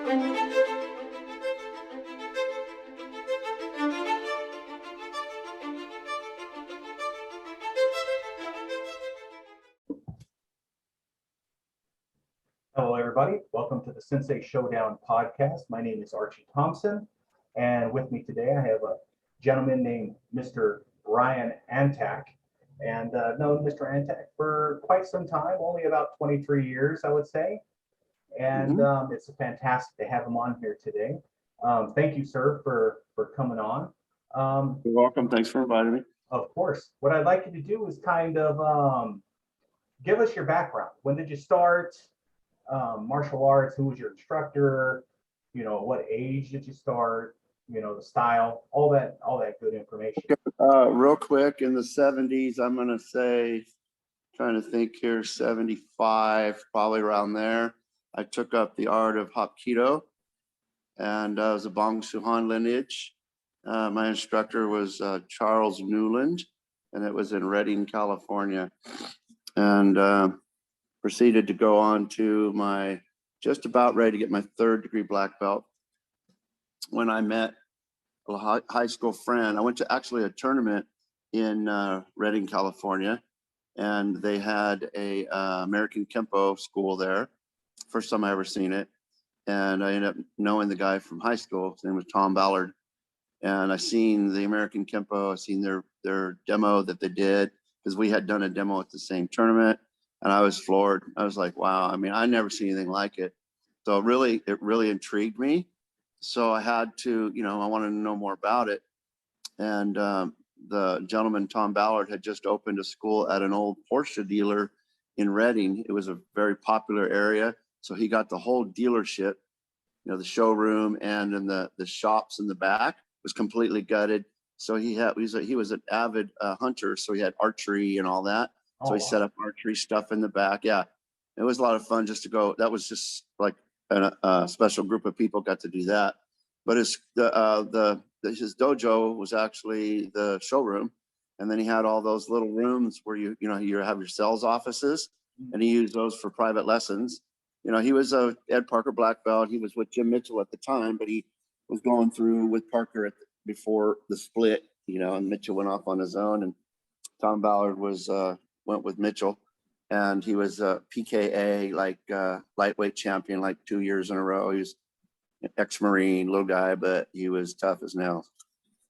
Hello, everybody. Welcome to the Sensei Showdown podcast. My name is Archie Thompson, and with me today I have a gentleman named Mr. Brian Antak. And known Mr. Antak for quite some time, only about 23 years, I would say. And it's fantastic to have him on here today. Thank you, sir, for coming on. You're welcome. Thanks for inviting me. Of course. What I'd like you to do is kind of give us your background. When did you start martial arts? Who was your instructor? You know, what age did you start? You know, the style, all that good information. Real quick, in the 70s, I'm going to say, trying to think here, 75, probably around there. I took up the art of Hapkido, and I was a Bong Suhan lineage. My instructor was Charles Newland, and it was in Redding, California. And proceeded to go on to my, just about ready to get my 3rd degree black belt when I met a high school friend. I went to actually a tournament in Redding, California, and they had a American Kempo school there. First time I ever seen it. And I ended up knowing the guy from high school. His name was Tom Ballard. And I seen the American Kempo, I seen their demo that they did, because we had done a demo at the same tournament. And I was floored. I was like, wow, I mean, I never seen anything like it. So it really intrigued me. So I had to, I wanted to know more about it. And the gentleman, Tom Ballard, had just opened a school at an old Porsche dealer in Redding. It was a very popular area. So he got the whole dealership, the showroom, and then the shops in the back was completely gutted. So he was an avid hunter. So he had archery and all that. So he set up archery stuff in the back. Yeah, it was a lot of fun just to go. That was just like a special group of people got to do that. But his dojo was actually the showroom, and then he had all those little rooms where you have your sales offices, and he used those for private lessons. He was a Ed Parker black belt. He was with Jim Mitchell at the time, but he was going through with Parker before the split. And Mitchell went off on his own, and Tom Ballard went with Mitchell, and he was a PKA, lightweight champion, 2 years in a row. He was an ex-Marine, little guy, but he was tough as nails.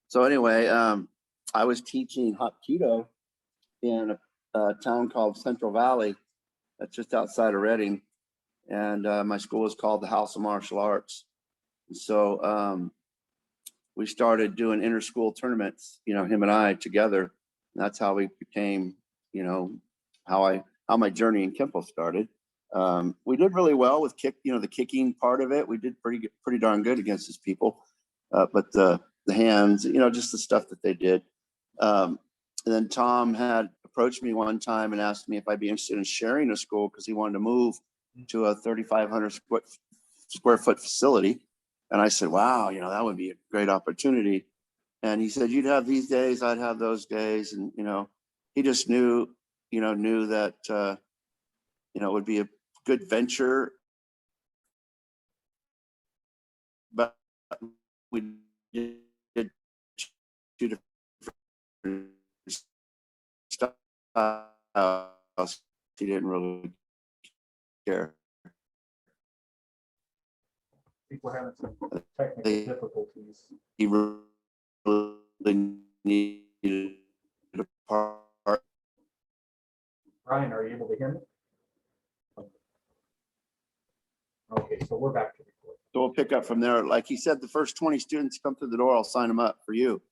So anyway, I was teaching Hapkido in a town called Central Valley, that's just outside of Redding, and my school was called the House of Martial Arts. And so we started doing inter-school tournaments, him and I together. And that's how we became, how my journey in Kempo started. We did really well with the kicking part of it. We did pretty darn good against these people. But the hands, just the stuff that they did. And then Tom had approached me one time and asked me if I'd be interested in sharing a school, because he wanted to move to a 3,500 square foot facility. And I said, wow, that would be a great opportunity. And he said, you'd have these days, I'd have those days. And, he just knew that, it would be a good venture. But we did 2 different styles. He didn't really care. I think we're having some technical difficulties. He really needed a part. Brian, are you able to hear me? Okay, so we're back to record. So we'll pick up from there. Like he said, the first 20 students come through the door, I'll sign them up for you,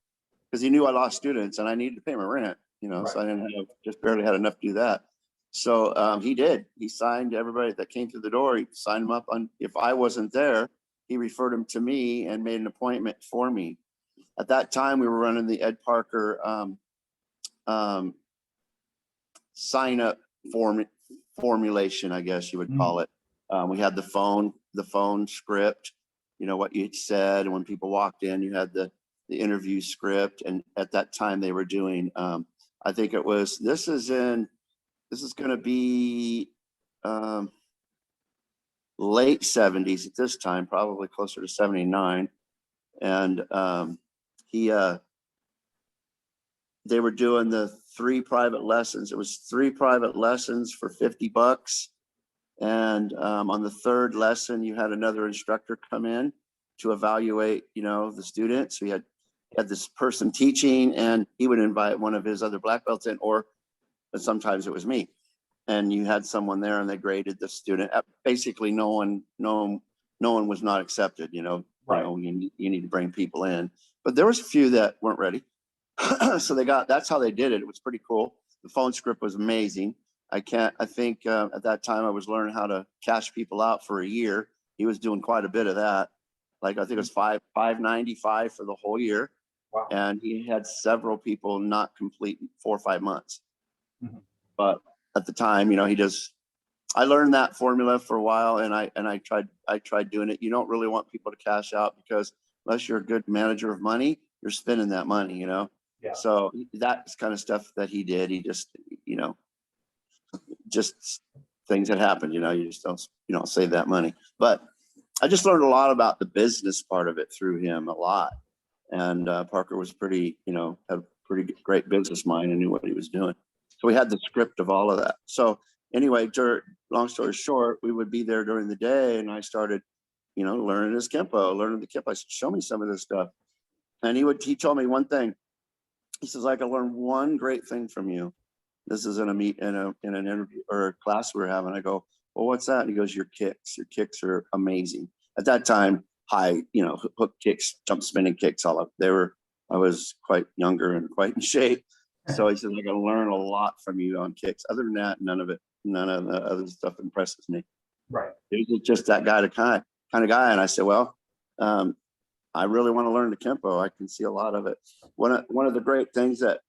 because he knew I lost students and I needed to pay my rent. Right. So I just barely had enough to do that. So he did. He signed everybody that came through the door. He signed them up. If I wasn't there, he referred them to me and made an appointment for me. At that time, we were running the Ed Parker sign up formulation, I guess you would call it. We had the phone script, what you said. And when people walked in, you had the interview script. And at that time they were doing, I think it was, this is going to be late 70s at this time, probably closer to 79. And they were doing the 3 private lessons. It was 3 private lessons for $50. And on the 3rd lesson, you had another instructor come in to evaluate, the student. So you had this person teaching, and he would invite one of his other black belts in, but sometimes it was me. And you had someone there, and they graded the student. Basically, no one was not accepted. Right. You need to bring people in, but there was a few that weren't ready. So that's how they did it. It was pretty cool. The phone script was amazing. I think at that time I was learning how to cash people out for a year. He was doing quite a bit of that. Like, I think it was $595 for the whole year. Wow. And he had several people not complete 4 or 5 months. Mhm. But at the time, I learned that formula for a while, and I tried doing it. You don't really want people to cash out, because unless you're a good manager of money, you're spending that money, Yeah. So that's kind of stuff that he did. He just things that happen, you just don't save that money. But I just learned a lot about the business part of it through him, a lot. And Parker was pretty, had a pretty great business mind and knew what he was doing. So we had the script of all of that. So anyway, long story short, we would be there during the day, and I started, learning the Kempo. I said, show me some of this stuff. And he told me one thing. He says, I can learn one great thing from you. This is in an interview or a class we were having. I go, well, what's that? And he goes, your kicks. Your kicks are amazing. At that time, high, hook kicks, jump spinning kicks, all up. I was quite younger and quite in shape. So he said, I can learn a lot from you on kicks. Other than that, none of the other stuff impresses me. Right. He was just that guy, kind of guy. And I said, well, I really want to learn the Kempo. I can see a lot of it. One of the great things that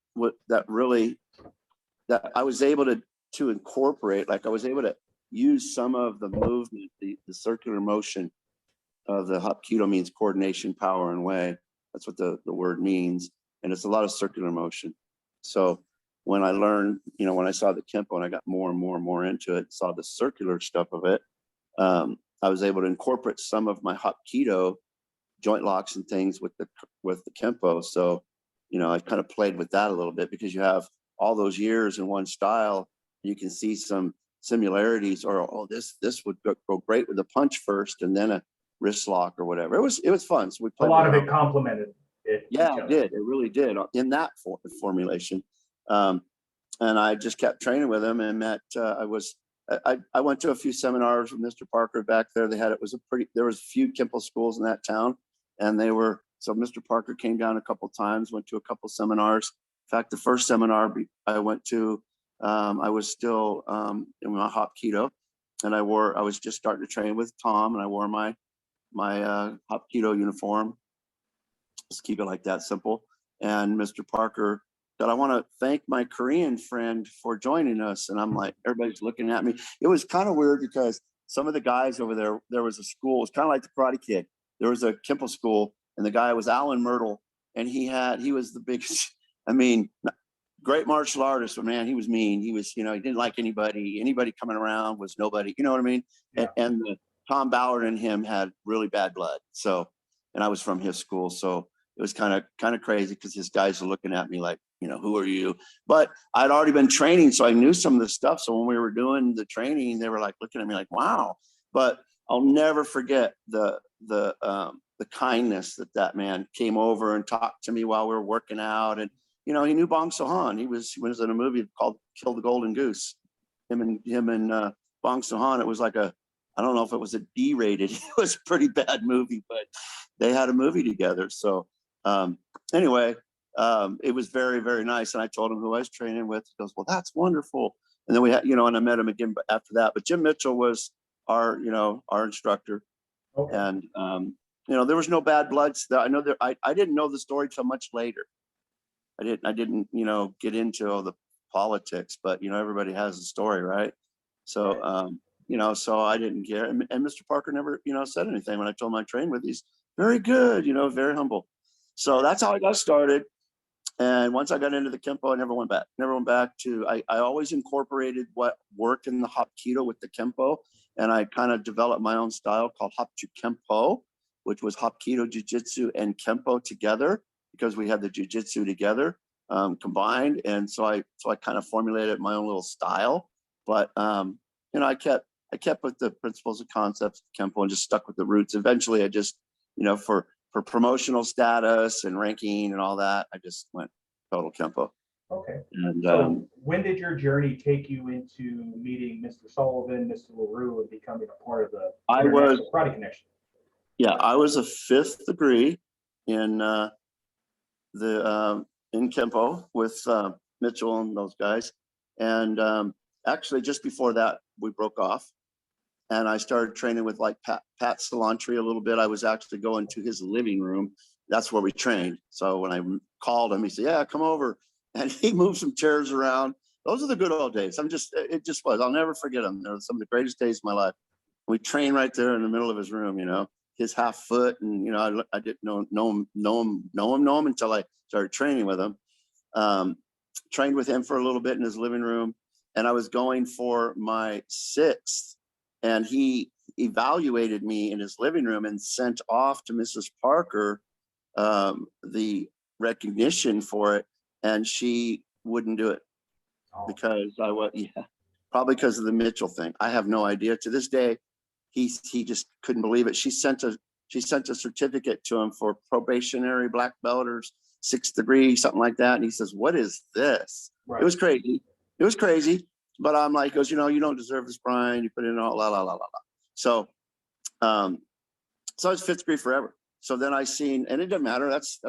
I was able to incorporate, like I was able to use some of the movement, the circular motion of the Hapkido means coordination, power, and way. That's what the word means. And it's a lot of circular motion. So when I learned, when I saw the Kempo and I got more and more and more into it, saw the circular stuff of it, I was able to incorporate some of my Hapkido joint locks and things with the Kempo. So, I kind of played with that a little bit, because you have all those years in one style. You can see some similarities, or this would go great with a punch first and then a wrist lock or whatever. It was fun. So we played a lot of it complemented it. Yeah, it did. It really did in that formulation. And I just kept training with him, and met. I went to a few seminars with Mr. Parker back there. There was a few Kempo schools in that town, and so Mr. Parker came down a couple times, went to a couple seminars. In fact, the first seminar I went to, I was still in my Hapkido, and I was just starting to train with Tom, and I wore my Hapkido uniform. Just keep it like that, simple. And Mr. Parker said, I want to thank my Korean friend for joining us. And I'm like, everybody's looking at me. It was kind of weird, because some of the guys over there was a school. It's kind of like the Karate Kid. There was a Kempo school, and the guy was Alan Myrtle, and he was the biggest, great martial artist, but man, he was mean. He was, he didn't like anybody coming around was nobody, you know what I mean? Yeah. And Tom Ballard and him had really bad blood. So, and I was from his school. So it was kind of crazy, because his guys were looking at me like, who are you? But I'd already been training, so I knew some of the stuff. So when we were doing the training, they were like looking at me like, wow. But I'll never forget the kindness that man came over and talked to me while we were working out. And he knew Bong So-han. He was in a movie called Kill the Golden Goose. Him and Bong So-han. It was like I don't know if it was a D-rated. It was a pretty bad movie, but they had a movie together. So anyway, it was very, very nice. And I told him who I was training with. He goes, well, that's wonderful. And then we had, and I met him again after that. But Jim Mitchell was our instructor. Okay. And there was no bad blood. I know I didn't know the story till much later. I didn't get into all the politics, but everybody has a story, right? So so I didn't care. And Mr. Parker never said anything when I told him I trained with. He's very good, very humble. So that's how I got started. And once I got into the Kempo, I never went back. I always incorporated what worked in the Hapkido with the Kempo. and I kind of developed my own style called Hapju Kempo, which was Hapkido Jiu-Jitsu and Kempo together, because we had the Jiu-Jitsu together combined. And so I kind of formulated my own little style. But you know, I kept with the principles and concepts of Kempo and just stuck with the roots. Eventually, I just, you know, for promotional status and ranking and all that, I just went total Kempo. Okay. And So when did your journey take you into meeting Mr. Sullivan, Mr. LaRue, and becoming a part of the International Karate Connection? Yeah, I was a 5th degree in in Kempo with Mitchell and those guys. And actually, just before that, we broke off. And I started training with like Pat Salantri a little bit. I was actually going to his living room. That's where we trained. So when I called him, he said, "Yeah, come over." And he moved some chairs around. Those are the good old days. It just was. I'll never forget them. They were some of the greatest days of my life. We trained right there in the middle of his room, you know, his half foot. And, you know, I didn't know him until I started training with him. Trained with him for a little bit in his living room. And I was going for my 6th. And he evaluated me in his living room and sent off to Mrs. Parker the recognition for it. And she wouldn't do it because probably because of the Mitchell thing. I have no idea. To this day, he just couldn't believe it. She sent a certificate to him for probationary black belt or 6th degree, something like that. And he says, "What is this?" Right. It was crazy. But I'm like, goes, "You know, you don't deserve this, Brian. You put in all la la la la la." So, so I was 5th degree forever. So then I seen, and it didn't matter. That's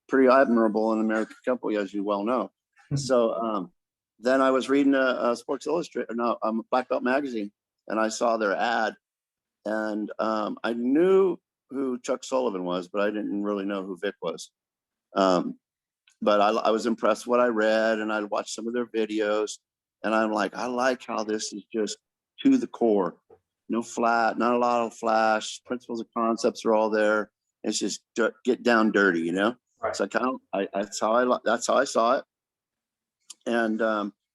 pretty admirable in American Kempo, as you well know. So then I was reading a Sports Illustrated, Black Belt magazine, and I saw their ad, and I knew who Chuck Sullivan was, but I didn't really know who Vic was. But I was impressed with what I read, and I watched some of their videos. And I'm like, I like how this is just to the core. No flat, not a lot of flash. Principles and concepts are all there. It's just get down dirty, you know. Right. So that's how I saw it. And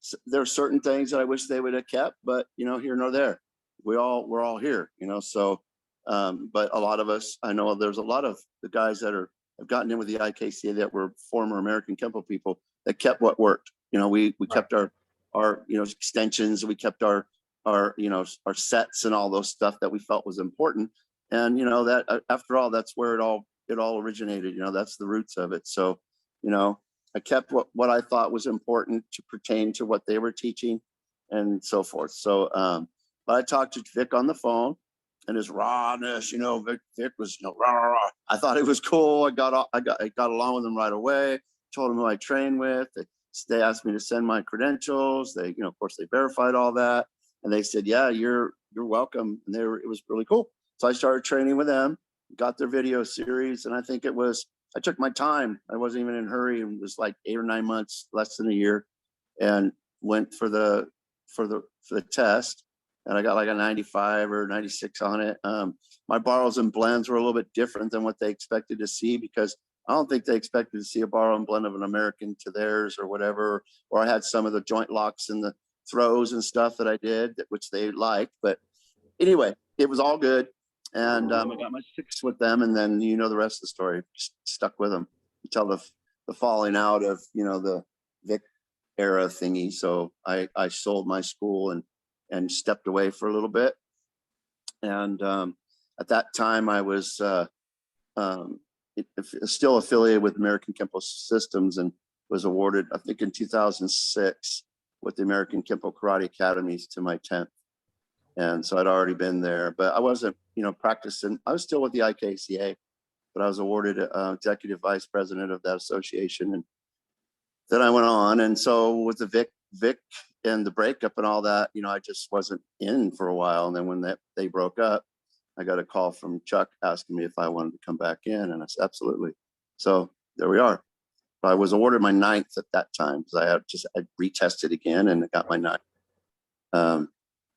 so there are certain things that I wish they would have kept, but you know, here nor there. We're all here, you know. So, but a lot of us, I know there's a lot of the guys that have gotten in with the IKCA that were former American Kempo people that kept what worked. You know, we kept our you know, extensions. We kept our you know, our sets and all those stuff that we felt was important. And you know, that after all, that's where it all originated. You know, that's the roots of it. So, you know, I kept what I thought was important to pertain to what they were teaching and so forth. So, but I talked to Vic on the phone, and his rawness, you know, Vic was, you know, rah, rah, rah. I thought it was cool. I got along with him right away. Told him who I trained with. They asked me to send my credentials. They, you know, of course, they verified all that, and they said, "Yeah, you're welcome." And it was really cool. So I started training with them, got their video series, and I think I took my time. I wasn't even in a hurry. It was like 8 or 9 months, less than a year, and went for the test. And I got like a 95 or 96 on it. My borrows and blends were a little bit different than what they expected to see, because I don't think they expected to see a borrow and blend of an American to theirs or whatever. Or I had some of the joint locks and the throws and stuff that I did, which they liked. But anyway, it was all good. And I got my 6 with them. And then, you know, the rest of the story, just stuck with them until the falling out of, you know, the Vic era thingy. So I sold my school and stepped away for a little bit. And at that time, I was still affiliated with American Kempo Systems, and was awarded, I think in 2006, with the American Kempo Karate Academies to my 10th. And so I'd already been there, but I wasn't, you know, practicing. I was still with the IKCA, but I was awarded executive vice president of that association. And then I went on. And so with the Vic and the breakup and all that, you know, I just wasn't in for a while. And then when they broke up, I got a call from Chuck asking me if I wanted to come back in, and I said, absolutely. So there we are. I was awarded my 9th at that time, because I retested again and got my 9th.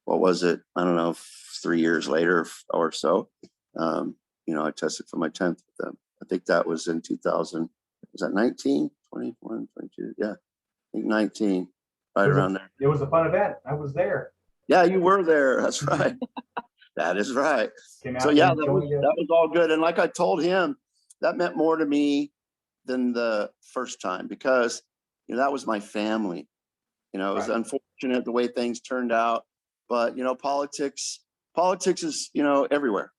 What was it? I don't know, 3 years later or so. You know, I tested for my 10th with them. I think that was in 2000. Was that 19, 21, 22? Yeah, I think 19, right around there. It was a fun event. I was there. Yeah, you were there. That's right. That is right. Came So out yeah, there and joined you. that was all good. And like I told him, that meant more to me than the first time because that was my family. It was Right. unfortunate the way things turned out, but politics is everywhere.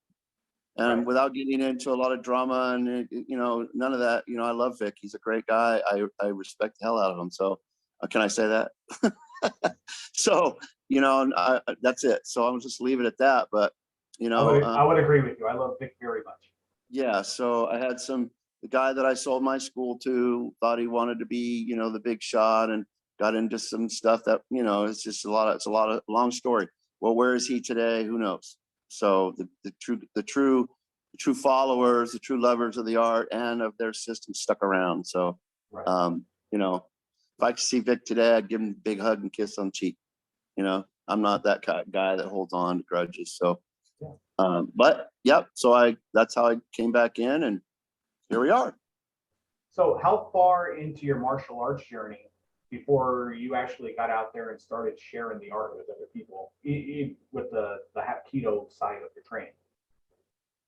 And Right. without getting into a lot of drama and none of that, I love Vic. He's a great guy. I respect the hell out of him. So can I say that? So that's it. So I'll just leave it at that. But I would agree with you. I love Vic very much. yeah. So I had the guy that I sold my school to thought he wanted to be the big shot and got into some stuff that it's just it's a lot of long story. Well, where is he today? Who knows? So the true followers, the true lovers of the art and of their system stuck around. So Right. if I could see Vic today, I'd give him a big hug and kiss on the cheek. I'm not that kind of guy that holds on to grudges. So but yep, so that's how I came back in, and here we are. So how far into your martial arts journey before you actually got out there and started sharing the art with other people, with the Hapkido side of your training?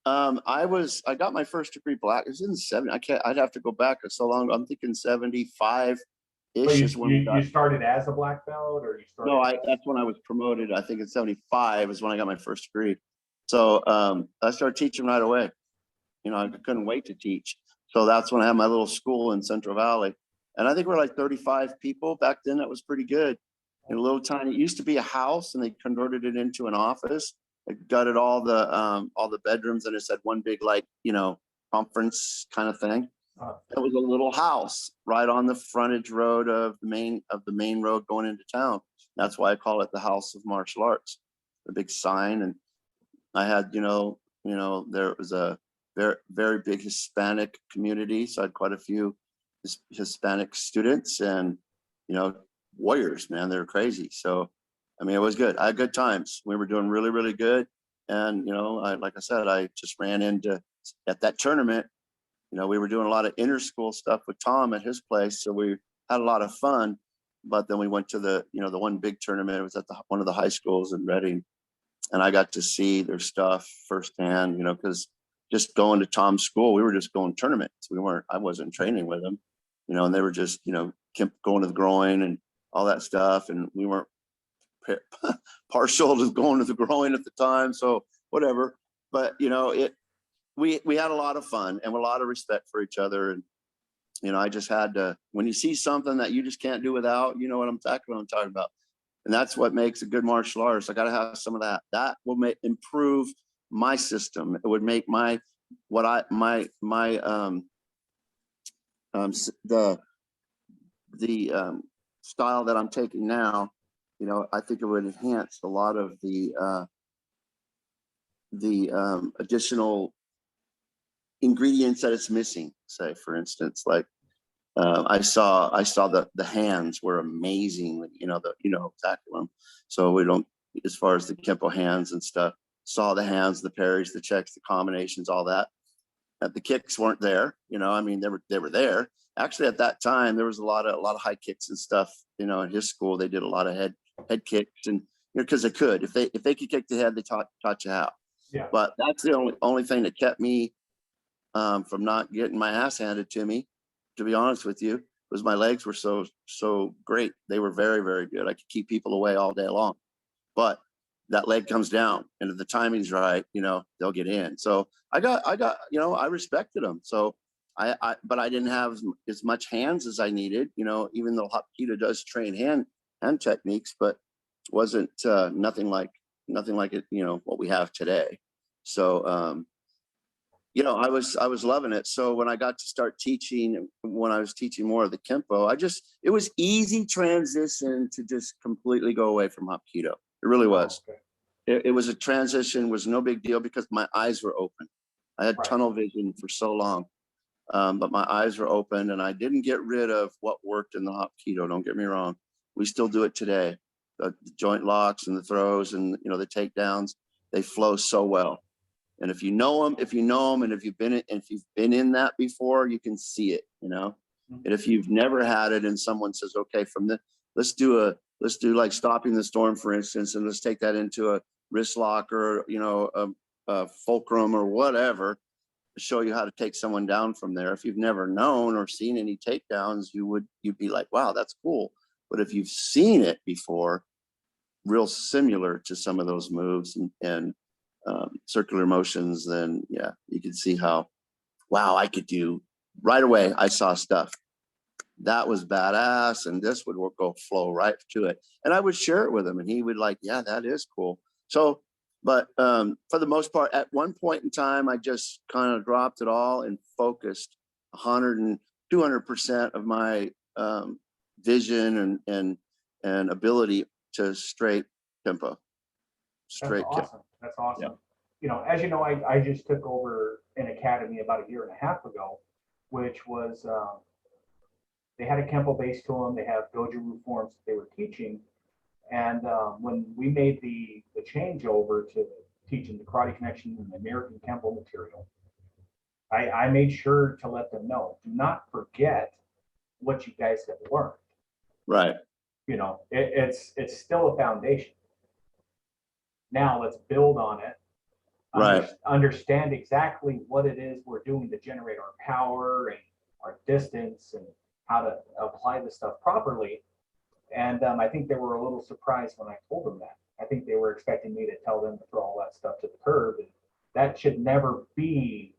I got my first degree black. It was in the 70s. I'd have to go back so long. I'm thinking 75 So ish is when we got. you started as a black belt, or you started? No, that's when I was promoted. I think in 75 is when I got my first degree. So I started teaching right away. I couldn't wait to teach. So that's when I had my little school in Central Valley. And I think we're like 35 people back then. That was pretty good. A little tiny, it used to be a house and they converted it into an office. They gutted all the bedrooms and it said one big conference kind of thing. It was a little house right on the frontage road of the main road going into town. That's why I call it the House of Martial Arts. The big sign. And I had, there was a very, very big Hispanic community. So I had quite a few Hispanic students and, warriors, man, they were crazy. So, I mean, it was good. I had good times. We were doing really, really good. And, like I said, I just ran into at that tournament, we were doing a lot of inter-school stuff with Tom at his place. So we had a lot of fun. But then we went to the one big tournament. It was at one of the high schools in Reading. And I got to see their stuff firsthand, because just going to Tom's school, we were just going tournaments. I wasn't training with them, and they were just, going to the groin and all that stuff. And we weren't partial to going to the groin at the time. So whatever, but we had a lot of fun and a lot of respect for each other. And, I just had to, when you see something that you just can't do without, what I'm talking about. And that's what makes a good martial artist. I got to have some of that. That will improve my system. It would make the style that I'm taking now. I think it would enhance a lot of the additional ingredients that it's missing. Say, for instance, like. I saw the hands were amazing, exactly. So we don't, as far as the Kempo hands and stuff, saw the hands, the parries, the checks, the combinations, all that. The kicks weren't there, I mean, they were there. Actually, at that time, there was a lot of high kicks and stuff, in his school. They did a lot of head kicks and, because they could, if they could kick the head, they taught you how. Yeah. But that's the only thing that kept me from not getting my ass handed to me, to be honest with you, was my legs were so great. They were very, very good. I could keep people away all day long. But that leg comes down, and if the timing's right, they'll get in. So I I respected them. So but I didn't have as much hands as I needed, even though Hapkido does train hand techniques, but wasn't nothing like it, what we have today. So I was loving it. So when I got to start teaching, when I was teaching more of the Kempo, it was easy transition to just completely go away from Hapkido. It really was. Okay. It was a transition, was no big deal because my eyes were open. I had tunnel vision for so long, but my eyes were open and I didn't get rid of what worked in the Hapkido. Don't get me wrong. We still do it today. The joint locks and the throws and, the takedowns, they flow so well. And if you know them, and if you've been in that before, you can see it, And if you've never had it and someone says, okay, let's do let's do like stopping the storm, for instance, and let's take that into a wrist lock or, a fulcrum or whatever, to show you how to take someone down from there. If you've never known or seen any takedowns, you'd be like, wow, that's cool. But if you've seen it before, real similar to some of those moves and circular motions, then yeah, you can see how, wow, I could do right away. I saw stuff that was badass, and this would go flow right to it. And I would share it with him, and he would like, yeah, that is cool. So, but for the most part, at one point in time, I just kind of dropped it all and focused 100 and 200% of my vision and ability to straight tempo. That's awesome. That's awesome. Yeah. As you know, I just took over an academy about 1.5 years ago, which was they had a Kempo base to them. They have Dojo forms that they were teaching. And when we made the changeover to teaching the Karate Connection and the American Kempo material, I made sure to let them know, do not forget what you guys have learned. Right. It's still a foundation. Now let's build on it. Right. Understand exactly what it is we're doing to generate our power and our distance and how to apply this stuff properly. And I think they were a little surprised when I told them that. I think they were expecting me to tell them to throw all that stuff to the curb. And that should never be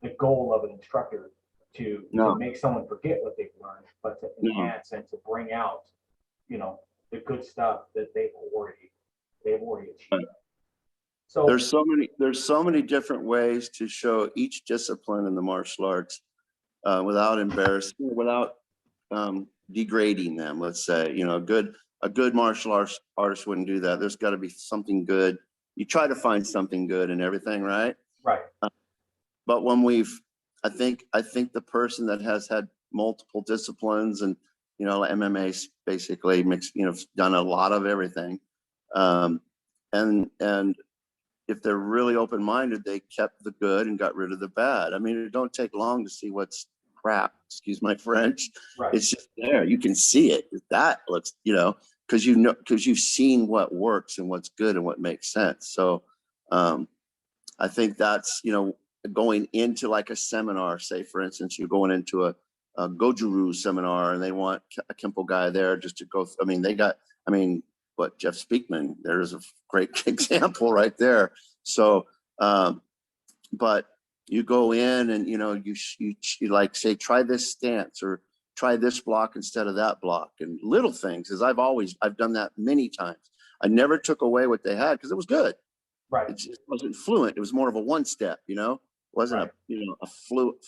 the goal of an instructor to make someone forget what they've learned, but to enhance and to bring out, the good stuff that they've already achieved. Right. So there's so many different ways to show each discipline in the martial arts without embarrassing, without degrading them. Let's say, a good martial artist wouldn't do that. There's got to be something good. You try to find something good in everything, right? Right. But when I think the person that has had multiple disciplines and MMA basically mixed, done a lot of everything, and if they're really open-minded, they kept the good and got rid of the bad. I mean, it don't take long to see what's crap, excuse my French. Right. It's just there. You can see it. That looks, because you've seen what works and what's good and what makes sense. So I think that's, going into like a seminar, say, for instance, you're going into a Goju-Ryu seminar and they want a Kempo guy there just to go. Jeff Speakman, there's a great example right there. So, but you go in and, you like say, try this stance or try this block instead of that block, and little things, as I've done that many times. I never took away what they had because it was good. Right. It just wasn't fluent. It was more of a one step, wasn't right. a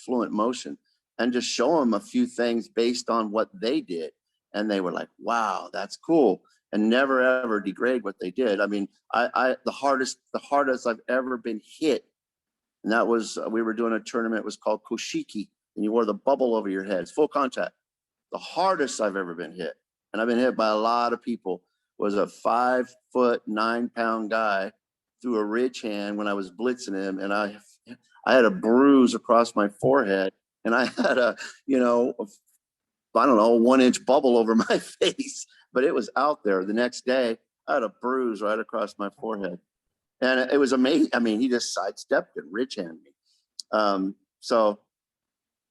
fluent motion, and just show them a few things based on what they did. And they were like, wow, that's cool. And never ever degrade what they did. I mean, the hardest I've ever been hit, and that was, we were doing a tournament, it was called Koshiki, and you wore the bubble over your head. It's full contact. The hardest I've ever been hit, and I've been hit by a lot of people, was a 5 foot 9 pound guy threw a ridge hand when I was blitzing him, and I had a bruise across my forehead, and I had a 1 inch bubble over my face, but it was out there. The next day, I had a bruise right across my forehead, and it was amazing. I mean, he just sidestepped and ridge handed me. So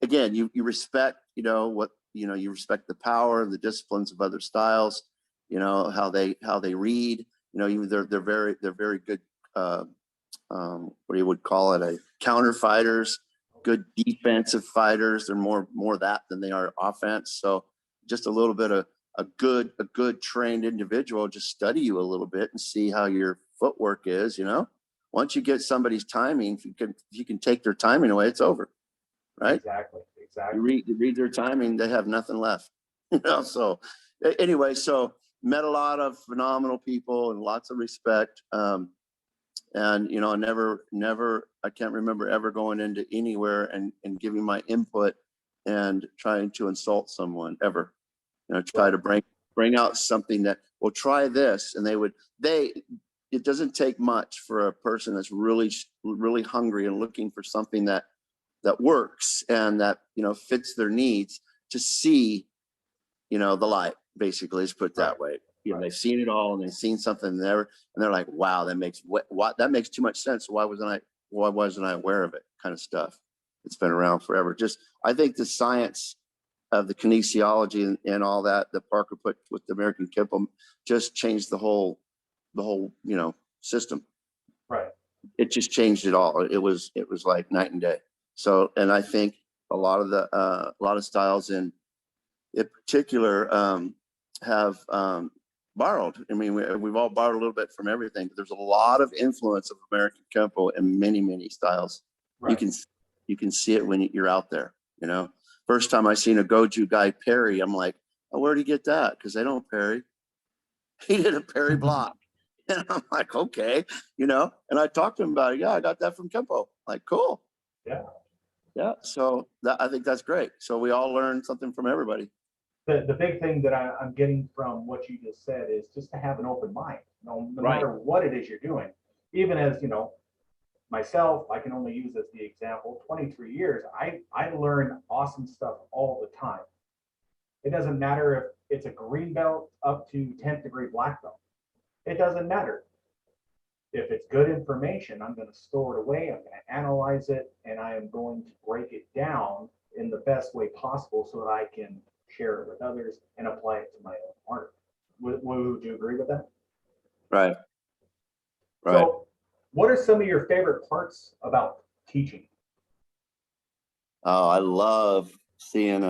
again, you respect, you respect the power and the disciplines of other styles, how they read, they're very good. What you would call it, a counter fighters, good defensive fighters. They're more that than they are offense. So just a little bit of a good trained individual, just study you a little bit and see how your footwork is. Once you get somebody's timing, if you can take their timing away, it's over, right? Exactly. You read their timing, they have nothing left. So anyway, so met a lot of phenomenal people and lots of respect. And never, I can't remember ever going into anywhere and giving my input and trying to insult someone ever. Try to bring out something that, well, try this, and it doesn't take much for a person that's really, really hungry and looking for something that works and that fits their needs to see the light. Basically, let's put it that way. they've seen it all and they've seen something there, and they're like, wow, that makes that makes too much sense. Why wasn't I aware of it? Kind of stuff. It's been around forever. Just, I think the science of the kinesiology and all that Parker put with the American Kipple just changed the whole, system. Right. It just changed it all. It was like night and day. So, and I think a lot of styles in particular have borrowed. I mean, we've all borrowed a little bit from everything, but there's a lot of influence of American Kempo in many styles. Right. You can see it when you're out there. First time I seen a Goju guy parry, I'm like, oh, where'd he get that? Because they don't parry. He did a parry block. And I'm like, okay, and I talked to him about it. Yeah, I got that from Kempo. Like, cool. Yeah. Yeah. So I think that's great. So we all learn something from everybody. The big thing that I'm getting from what you just said is just to have an open mind, no matter what it is you're doing. Even as, myself, I can only use as the example, 23 years, I learn awesome stuff all the time. It doesn't matter if it's a green belt up to 10th degree black belt. It doesn't matter. If it's good information, I'm going to store it away, I'm going to analyze it, and I am going to break it down in the best way possible so that I can share it with others and apply it to my own art. Would you agree with that? Right. So what are some of your favorite parts about teaching? Oh, I love seeing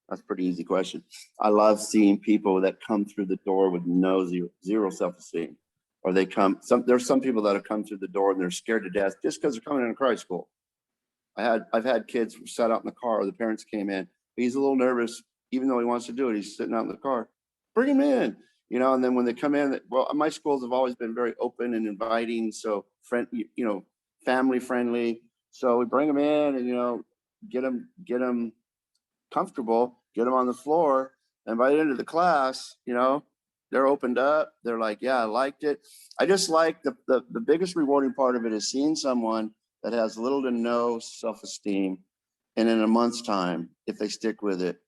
that's a pretty easy question. I love seeing people that come through the door with zero self-esteem, or there's some people that have come through the door and they're scared to death just because they're coming into karate school. I've had kids who sat out in the car, or the parents came in. He's a little nervous, even though he wants to do it. He's sitting out in the car. Bring him in, and then when they come in, well, my schools have always been very open and inviting, so family friendly. So we bring them in and get them comfortable, get them on the floor, and by the end of the class, they're opened up. They're like, yeah, I liked it. I just like the biggest rewarding part of it is seeing someone that has little to no self-esteem, and in a month's time, if they stick with it,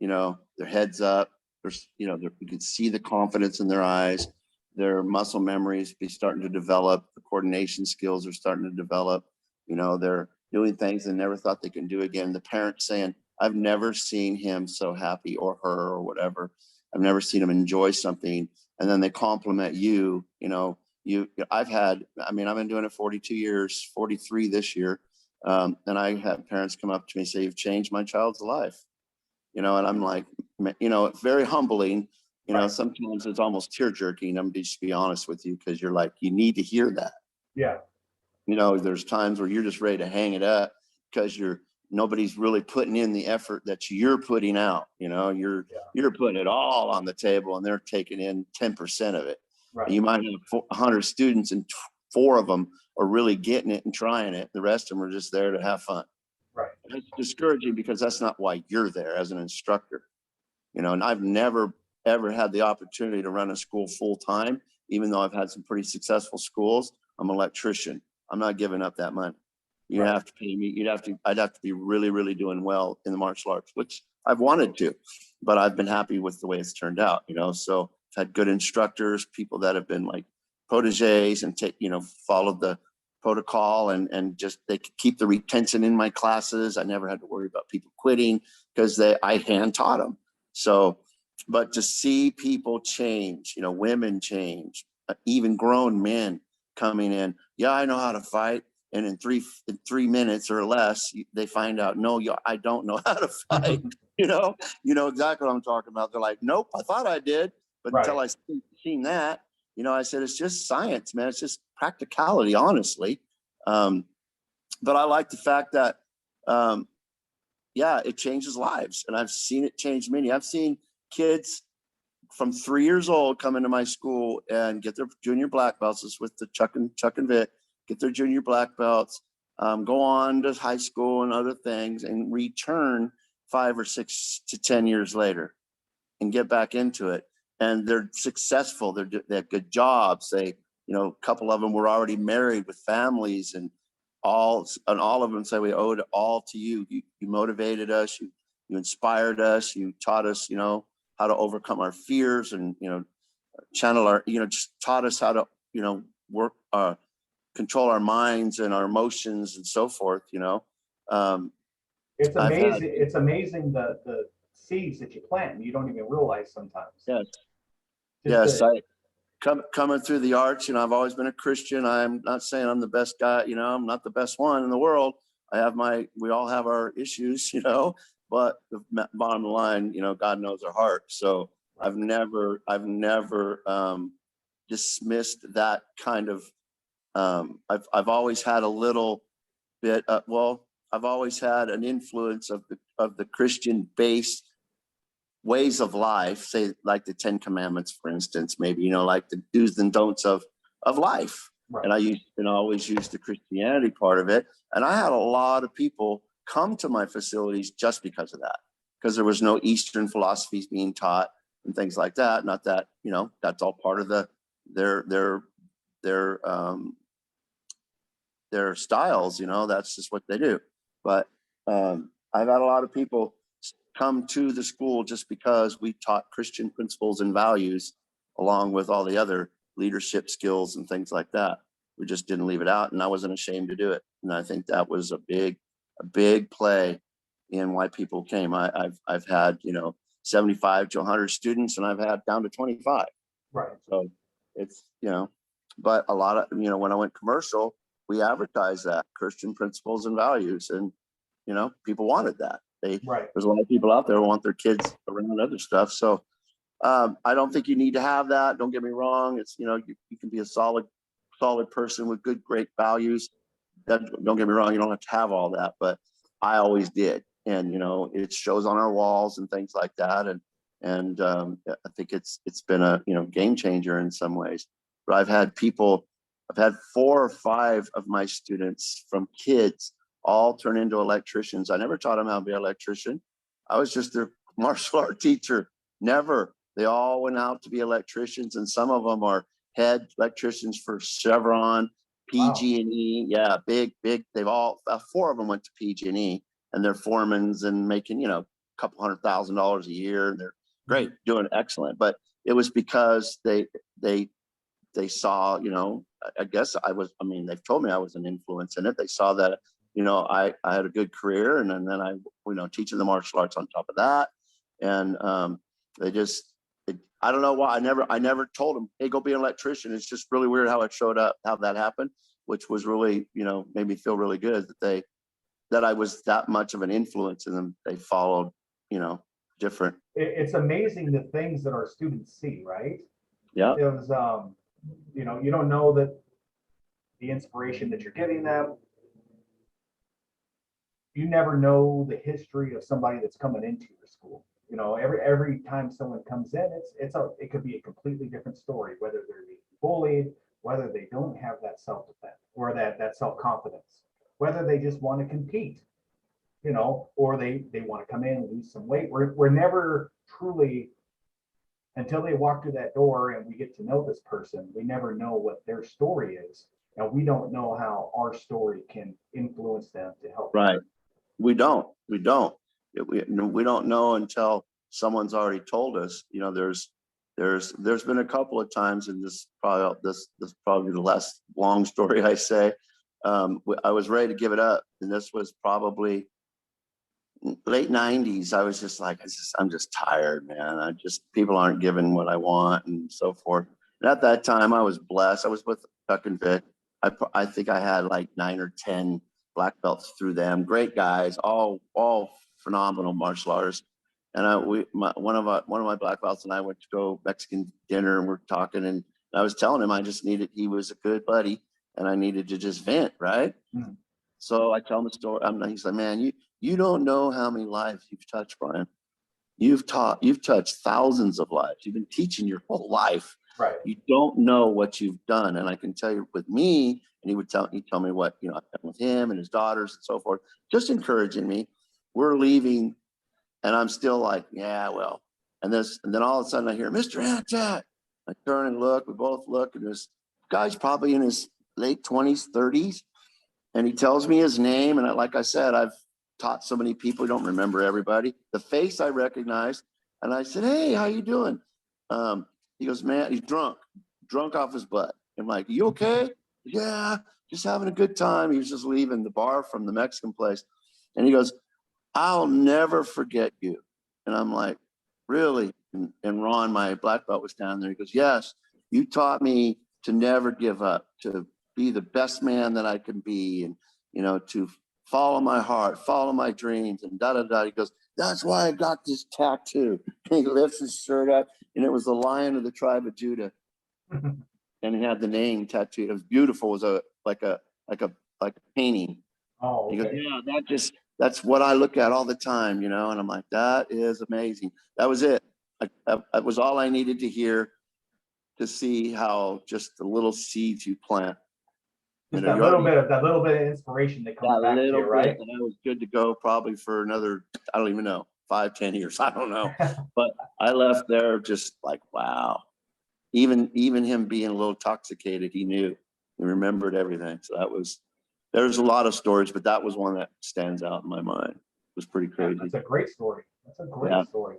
their heads up. There's, you can see the confidence in their eyes. Their muscle memories be starting to develop. The coordination skills are starting to develop. They're doing things they never thought they can do again. The parents saying, I've never seen him so happy, or her, or whatever. I've never seen him enjoy something. And then they compliment you. I've been doing it 42 years, 43 this year. And I had parents come up to me and say, you've changed my child's life. And I'm like, very humbling. Sometimes it's almost tear jerking. I'm just be honest with you, because you're like, you need to hear that. Yeah. There's times where you're just ready to hang it up because nobody's really putting in the effort that you're putting out. You're putting it all on the table, and they're taking in 10% of it. Right. And you might have 100 students, and 4 of them are really getting it and trying it. The rest of them are just there to have fun. Right. And it's discouraging because that's not why you're there as an instructor. And I've never, ever had the opportunity to run a school full time, even though I've had some pretty successful schools. I'm an electrician. I'm not giving up that money. You have to pay me. I'd have to be really, really doing well in the martial arts, which I've wanted to, but I've been happy with the way it's turned out, so I've had good instructors, people that have been like proteges and followed the protocol and just, they could keep the retention in my classes. I never had to worry about people quitting because I hand taught them. So, but to see people change, women change, even grown men coming in. Yeah, I know how to fight. And in 3 minutes or less, they find out, no, I don't know how to fight. You know exactly what I'm talking about. They're like, nope, I thought I did. But until I seen that, I said, it's just science, man. It's just practicality, honestly. But I like the fact that, it changes lives. And I've seen it change many. I've seen kids from 3 years old come into my school and get their junior black belts. This with the Chuck and Vic, get their junior black belts, go on to high school and other things, and return 5 or 6 to 10 years later and get back into it. And they're successful. They have good jobs. A couple of them were already married with families, and all of them say, we owe it all to you. You motivated us. You inspired us. You taught us, how how to overcome our fears and, channel our, just taught us how to, work, control our minds and our emotions and so forth, It's I've had, amazing. It's amazing the seeds that you plant and you don't even realize sometimes. yes, Just yes, the, coming through the arts, I've always been a Christian. I'm not saying I'm the best guy, I'm not the best one in the world. We all have our issues, but the bottom line, God knows our heart. So I've never dismissed that kind of, I've always had a little bit, I've always had an influence of the Christian based ways of life, say like the 10 Commandments, for instance, maybe, like the do's and don'ts of life. right. And I always use the Christianity part of it. And I had a lot of people come to my facilities just because of that, because there was no Eastern philosophies being taught and things like that. Not that, that's all part of their styles, that's just what they do. But I've had a lot of people come to the school just because we taught Christian principles and values along with all the other leadership skills and things like that. We just didn't leave it out, and I wasn't ashamed to do it. And I think that was a big play in why people came. I've had 75 to 100 students, and I've had down to 25. Right. So it's but a lot of when I went commercial, we advertised that Christian principles and values, and people wanted that. Right. There's a lot of people out there who want their kids around other stuff. So I don't think you need to have that. Don't get me wrong. It's you can be a solid person with great values. Don't get me wrong. You don't have to have all that, but I always did, and it shows on our walls and things like that. And I think it's been a game changer in some ways. But I've had 4 or 5 of my students, from kids, all turn into electricians. I never taught them how to be an electrician. I was just their martial art teacher. Never. They all went out to be electricians, and some of them are head electricians for Chevron, PG&E. Yeah, big. They've all 4 of them went to PG&E, and they're foremans and making a couple $100,000 a year, and they're great, doing excellent. But it was because they saw, I guess they've told me I was an influence in it. They saw that, I had a good career, and then I, teaching the martial arts on top of that. And I don't know why I never told them, hey, go be an electrician. It's just really weird how it showed up, how that happened, which was really, made me feel really good that I was that much of an influence in them. They followed, different. It's amazing the things that our students see, right? Yeah. It was, you don't know that the inspiration that you're giving them. You never know the history of somebody that's coming into your school. Every time someone comes in, it could be a completely different story, whether they're being bullied, whether they don't have that self-defense or that self-confidence, whether they just want to compete, or they want to come in and lose some weight. We're never truly, until they walk through that door and we get to know this person, we never know what their story is. And we don't know how our story can influence them to help. Right. We don't know until someone's already told us. There's been a couple of times, and this probably the last long story I say. I was ready to give it up, and this was probably late 90s. I was just like, I'm just tired, man. People aren't giving what I want and so forth. And at that time, I was blessed. I was with Tuck and Vic. I think I had like 9 or 10 black belts through them. Great guys, all phenomenal martial artists. And one of my black belts and I went to go Mexican dinner, and we're talking, and I was telling him he was a good buddy, and I needed to just vent, right? Mm-hmm. So I tell him the story. He's like, man, you don't know how many lives you've touched, Brian. You've touched thousands of lives. You've been teaching your whole life. Right. You don't know what you've done. And I can tell you with me, and he'd tell me what, I've done with him and his daughters and so forth, just encouraging me. We're leaving, and I'm still like, yeah, well. And then all of a sudden I hear, Mr. Antak. I turn and look, we both look, and this guy's probably in his late 20s, 30s. And he tells me his name. And like I said, I've taught so many people, you don't remember everybody. The face I recognized, And I said, hey, how you doing? He goes, man, he's drunk off his butt. I'm like, you okay? Yeah, just having a good time. He was just leaving the bar from the Mexican place. And he goes, I'll never forget you. And I'm like, really? And Ron, my black belt, was down there. He goes, yes, you taught me to never give up, to be the best man that I can be, and, to follow my heart, follow my dreams, and da da da. He goes, that's why I got this tattoo. And he lifts his shirt up, and it was the lion of the tribe of Judah, and he had the name tattooed. It was beautiful. It was like a painting. Oh, He goes, okay. yeah, that's what I look at all the time, and I'm like, that is amazing. That was it. That was all I needed to hear, to see how just the little seeds you plant. Just that little bit of inspiration that comes back to you, right? And I was good to go probably for another, I don't even know, 5-10 years. I don't know. But I left there just like, wow. Even him being a little intoxicated, he knew, he remembered everything. So there's a lot of stories, but that was one that stands out in my mind. It was pretty crazy. That's a great story. That's a great story.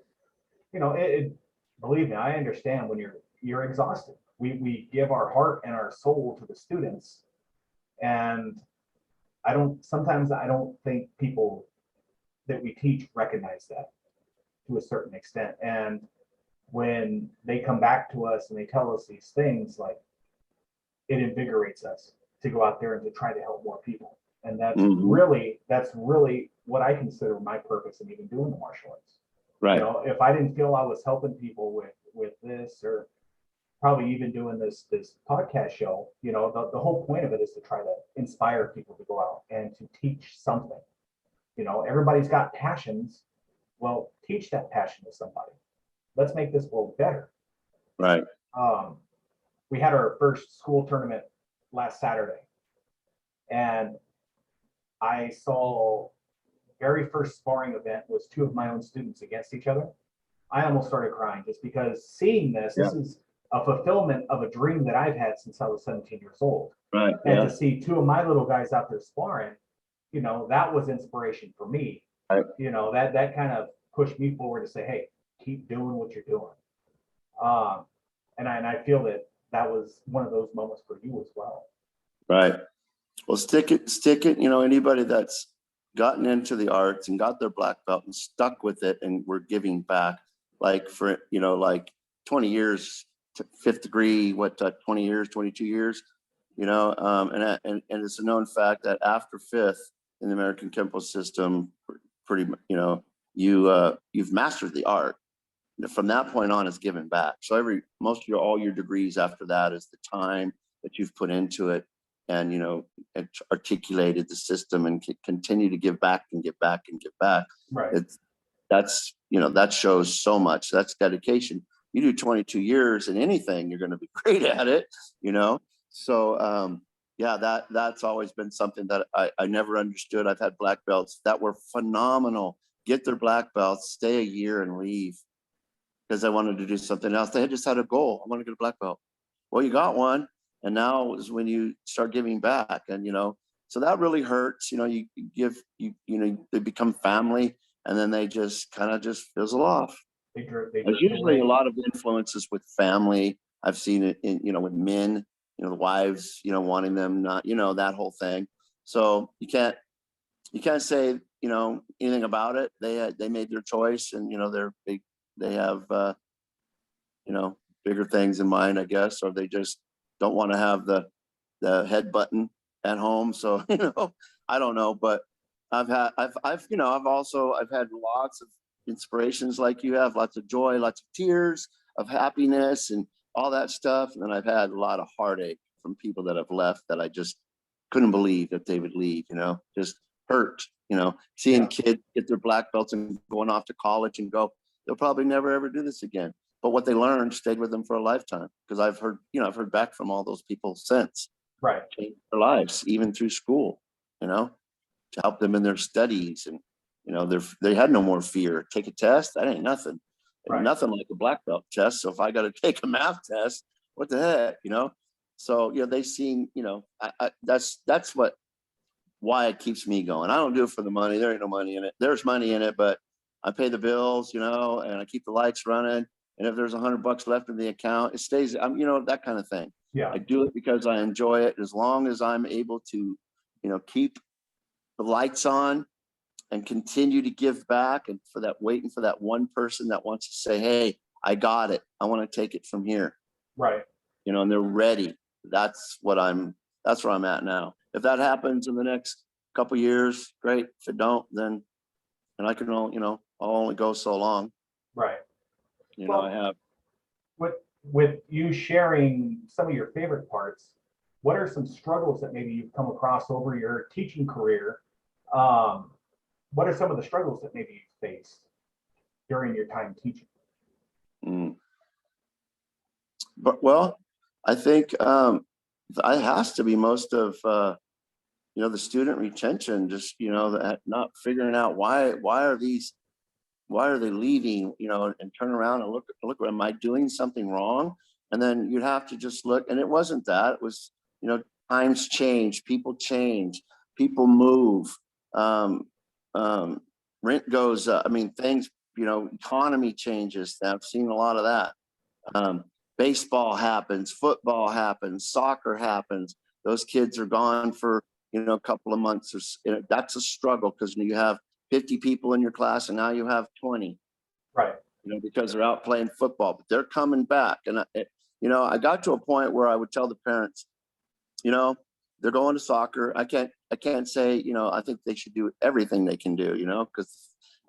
Believe me, I understand when you're exhausted. We give our heart and our soul to the students, and sometimes I don't think people that we teach recognize that to a certain extent. And when they come back to us and they tell us these things, like, it invigorates us to go out there and to try to help more people. And that's really what I consider my purpose in even doing the martial arts. Right. If I didn't feel I was helping people with this, or probably even doing this podcast show, the whole point of it is to try to inspire people to go out and to teach something. Everybody's got passions. Well, teach that passion to somebody. Let's make this world better. Right. We had our first school tournament last Saturday, and I saw very first sparring event was two of my own students against each other. I almost started crying just because seeing this is a fulfillment of a dream that I've had since I was 17 years old. Right. And to see two of my little guys out there sparring, that was inspiration for me. Right. That kind of pushed me forward to say, hey, keep doing what you're doing. And I feel that was one of those moments for you as well. Right. Well, stick it. Anybody that's gotten into the arts and got their black belt and stuck with it, and we're giving back, like for, like 20 years, fifth degree, 20 years, 22 years, and it's a known fact that after fifth in the American Kempo system, pretty much, you've mastered the art. From that point on, it's given back. So all your degrees after that is the time that you've put into it, and articulated the system, and continue to give back and give back and give back. Right. That shows so much. That's dedication. You do 22 years in anything, you're going to be great at it. So that's always been something that I never understood. I've had black belts that were phenomenal, get their black belts, stay a year and leave because I wanted to do something else. They just had a goal. I want to get a black belt. Well, you got one. And now is when you start giving back. And, so that really hurts. You give, they become family, and then they just kind of just fizzle off. There's usually a lot of influences with family. I've seen it in, with men, the wives, wanting them not, that whole thing. So you can't say, anything about it. They made their choice, and, they have, bigger things in mind, I guess, or they just don't want to have the head button at home. So, I don't know, but I've had lots of inspirations like you have, lots of joy, lots of tears of happiness and all that stuff. And then I've had a lot of heartache from people that have left that I just couldn't believe that they would leave, just hurt, seeing kids get their black belts and going off to college and go, they'll probably never ever do this again. But what they learned stayed with them for a lifetime, because I've heard back from all those people since. Right. Changed their lives, even through school, to help them in their studies. And, they had no more fear. Take a test, that ain't nothing. Right. Nothing like a black belt test. So if I got to take a math test, what the heck, So, they seen, that's why it keeps me going. I don't do it for the money. There ain't no money in it. There's money in it, but I pay the bills, and I keep the lights running. And if there's $100 left in the account, it stays, that kind of thing. Yeah. I do it because I enjoy it. As long as I'm able to, keep the lights on and continue to give back, and waiting for that one person that wants to say, hey, I got it. I want to take it from here. Right. And they're ready. That's where I'm at now. If that happens in the next couple of years, great. If it don't, then, and I can only, I'll only go so long. Right. I have. With you sharing some of your favorite parts, what are some struggles that maybe you've come across over your teaching career? What are some of the struggles that maybe you faced during your time teaching? But I think it has to be most of the student retention. Just that not figuring out why are they leaving? And turn around and look. Am I doing something wrong? And then you'd have to just look. And it wasn't that. It was times change, people change, people move. Rent goes up. I mean, things. Economy changes. I've seen a lot of that. Baseball happens, football happens, soccer happens. Those kids are gone for a couple of months. That's a struggle because you have 50 people in your class and now you have 20. Right. Because they're out playing football, but they're coming back. And I got to a point where I would tell the parents, they're going to soccer. I can't say, I think they should do everything they can do, because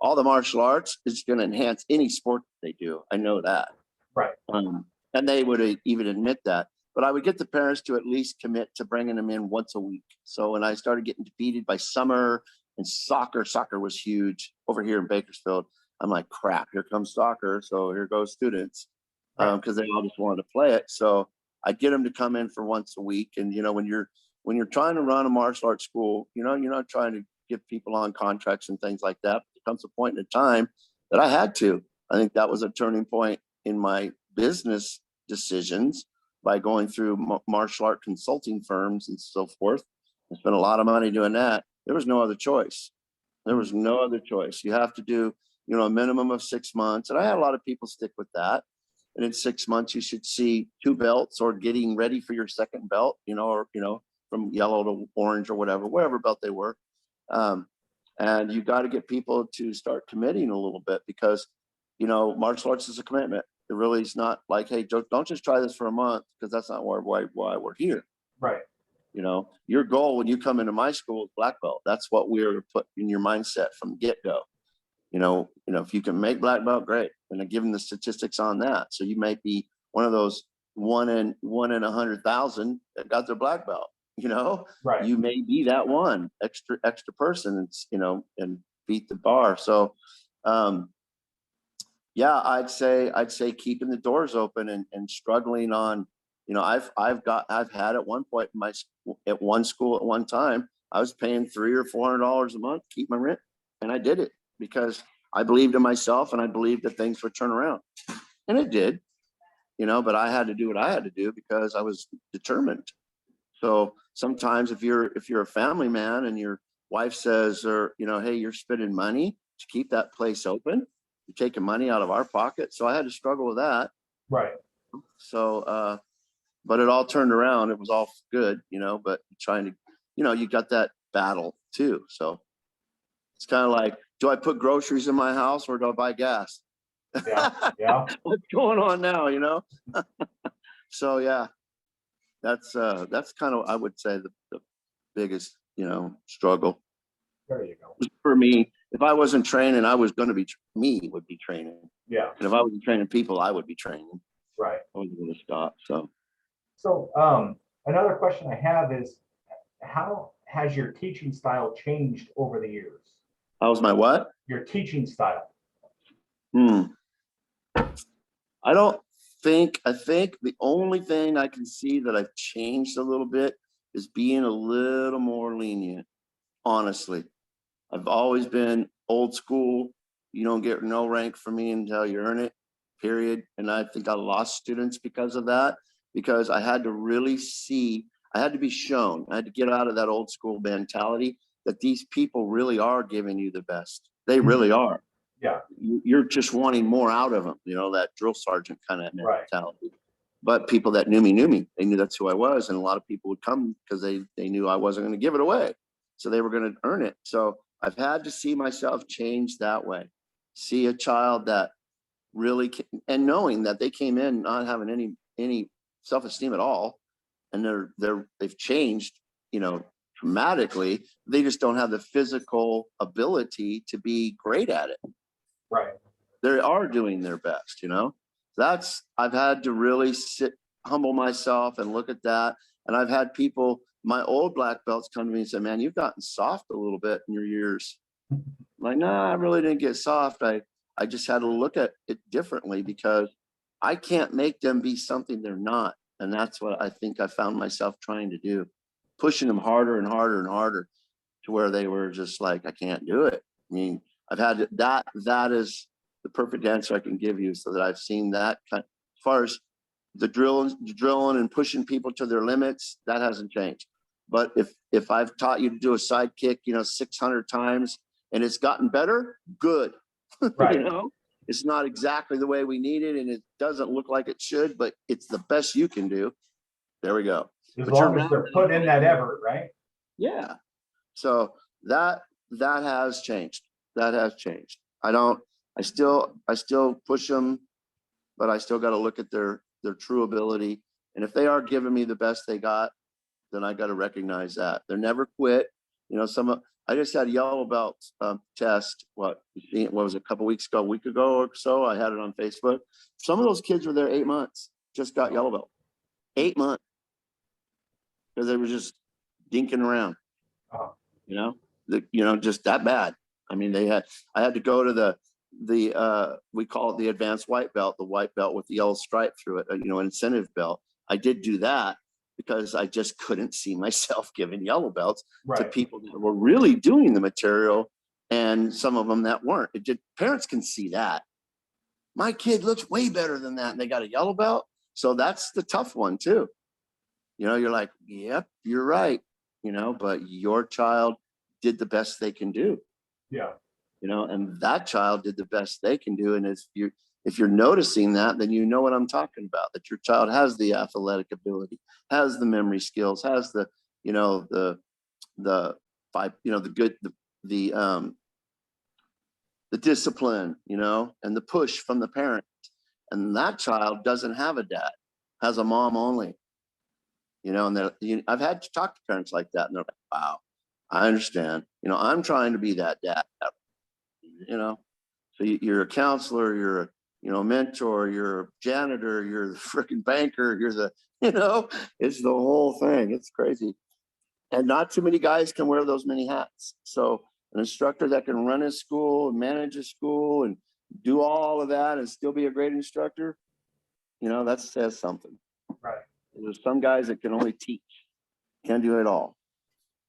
all the martial arts is going to enhance any sport that they do. I know that. Right. And they would even admit that. But I would get the parents to at least commit to bringing them in once a week. So when I started getting defeated by summer and soccer was huge over here in Bakersfield. I'm like, crap, here comes soccer. So here goes students, because they all just wanted to play it. So I'd get them to come in for once a week. And, when you're trying to run a martial arts school, you're not trying to get people on contracts and things like that. There comes a point in time that I had to. I think that was a turning point in my business decisions by going through martial art consulting firms and so forth. I spent a lot of money doing that. There was no other choice. You have to do, a minimum of 6 months. And I had a lot of people stick with that. And in 6 months, you should see 2 belts or getting ready for your second belt, or, from yellow to orange or whatever belt they were. And you got to get people to start committing a little bit because, martial arts is a commitment. It really is not like, hey, don't just try this for a month, because that's not why we're here. Right. Your goal when you come into my school is black belt. That's what we're put in your mindset from get-go. If you can make black belt, great. And I give them the statistics on that. So you might be one of those one in 100,000 that got their black belt. Right. You may be that one extra person, and beat the bar. So, yeah, I'd say keeping the doors open and struggling on, I've had at one point at one school at one time, I was paying $300 or $400 a month to keep my rent. And I did it because I believed in myself and I believed that things would turn around, and it did, but I had to do what I had to do because I was determined. So sometimes if you're a family man and your wife says, or, hey, you're spending money to keep that place open, you're taking money out of our pocket. So I had to struggle with that. Right. So, but it all turned around. It was all good, but trying to, you got that battle too. So it's kind of like, do I put groceries in my house or do I buy gas? Yeah. What's going on now, So yeah, that's kind of, I would say the biggest, struggle. There you go. For me, if I wasn't training, I was going to be, me would be training. Yeah. And if I wasn't training people, I would be training. Right. I wasn't going to stop. So another question I have is, how has your teaching style changed over the years? How's my what? Your teaching style. I think the only thing I can see that I've changed a little bit is being a little more lenient. Honestly, I've always been old school. You don't get no rank from me until you earn it, period. And I think I lost students because of that, because I had to really see, I had to be shown, I had to get out of that old school mentality that these people really are giving you the best. They really are. Yeah. You're just wanting more out of them, that drill sergeant kind of Right. mentality. But people that knew me. They knew that's who I was. And a lot of people would come because they knew I wasn't going to give it away. So they were going to earn it. So I've had to see myself change that way. See a child that really and knowing that they came in not having any self-esteem at all. And they've changed, dramatically. They just don't have the physical ability to be great at it. Right. They are doing their best, I've had to really humble myself and look at that. And I've had people, my old black belts, come to me and say, man, you've gotten soft a little bit in your years. I'm like, nah, I really didn't get soft. I just had to look at it differently because I can't make them be something they're not. And that's what I think I found myself trying to do, pushing them harder and harder and harder to where they were just like, I can't do it. I mean, I've had that is the perfect answer I can give you, so that I've seen that as far as the drilling and pushing people to their limits, that hasn't changed. But if I've taught you to do a side kick, 600 times and it's gotten better, good. Right. It's not exactly the way we need it and it doesn't look like it should, but it's the best you can do. There we go. As long as they're put in that effort, right? Yeah. So that has changed. That has changed. I still push them, but I still got to look at their true ability. And if they are giving me the best they got, then I got to recognize that. They're never quit. I just had a yellow belt test. What was it, a week ago or so? I had it on Facebook. Some of those kids were there 8 months, just got yellow belt. 8 months. Because they were just dinking around. Just that bad. I mean, I had to go to the we call it the advanced white belt, the white belt with the yellow stripe through it, an incentive belt. I did do that because I just couldn't see myself giving yellow belts to people that were really doing the material and some of them that weren't. Parents can see that. My kid looks way better than that and they got a yellow belt. So that's the tough one too. You're like, yep, you're right, but your child did the best they can do. Yeah. And that child did the best they can do. And if you're noticing that, then you know what I'm talking about, that your child has the athletic ability, has the memory skills, has the discipline, and the push from the parent. And that child doesn't have a dad, has a mom only. And I've had to talk to parents like that, and they're like, wow, I understand. I'm trying to be that dad. So you're a counselor, you're a mentor, you're a janitor, you're the freaking banker, you're the, it's the whole thing. It's crazy. And not too many guys can wear those many hats. So an instructor that can run his school and manage his school and do all of that and still be a great instructor, that says something. Right. There's some guys that can only teach, can't do it all.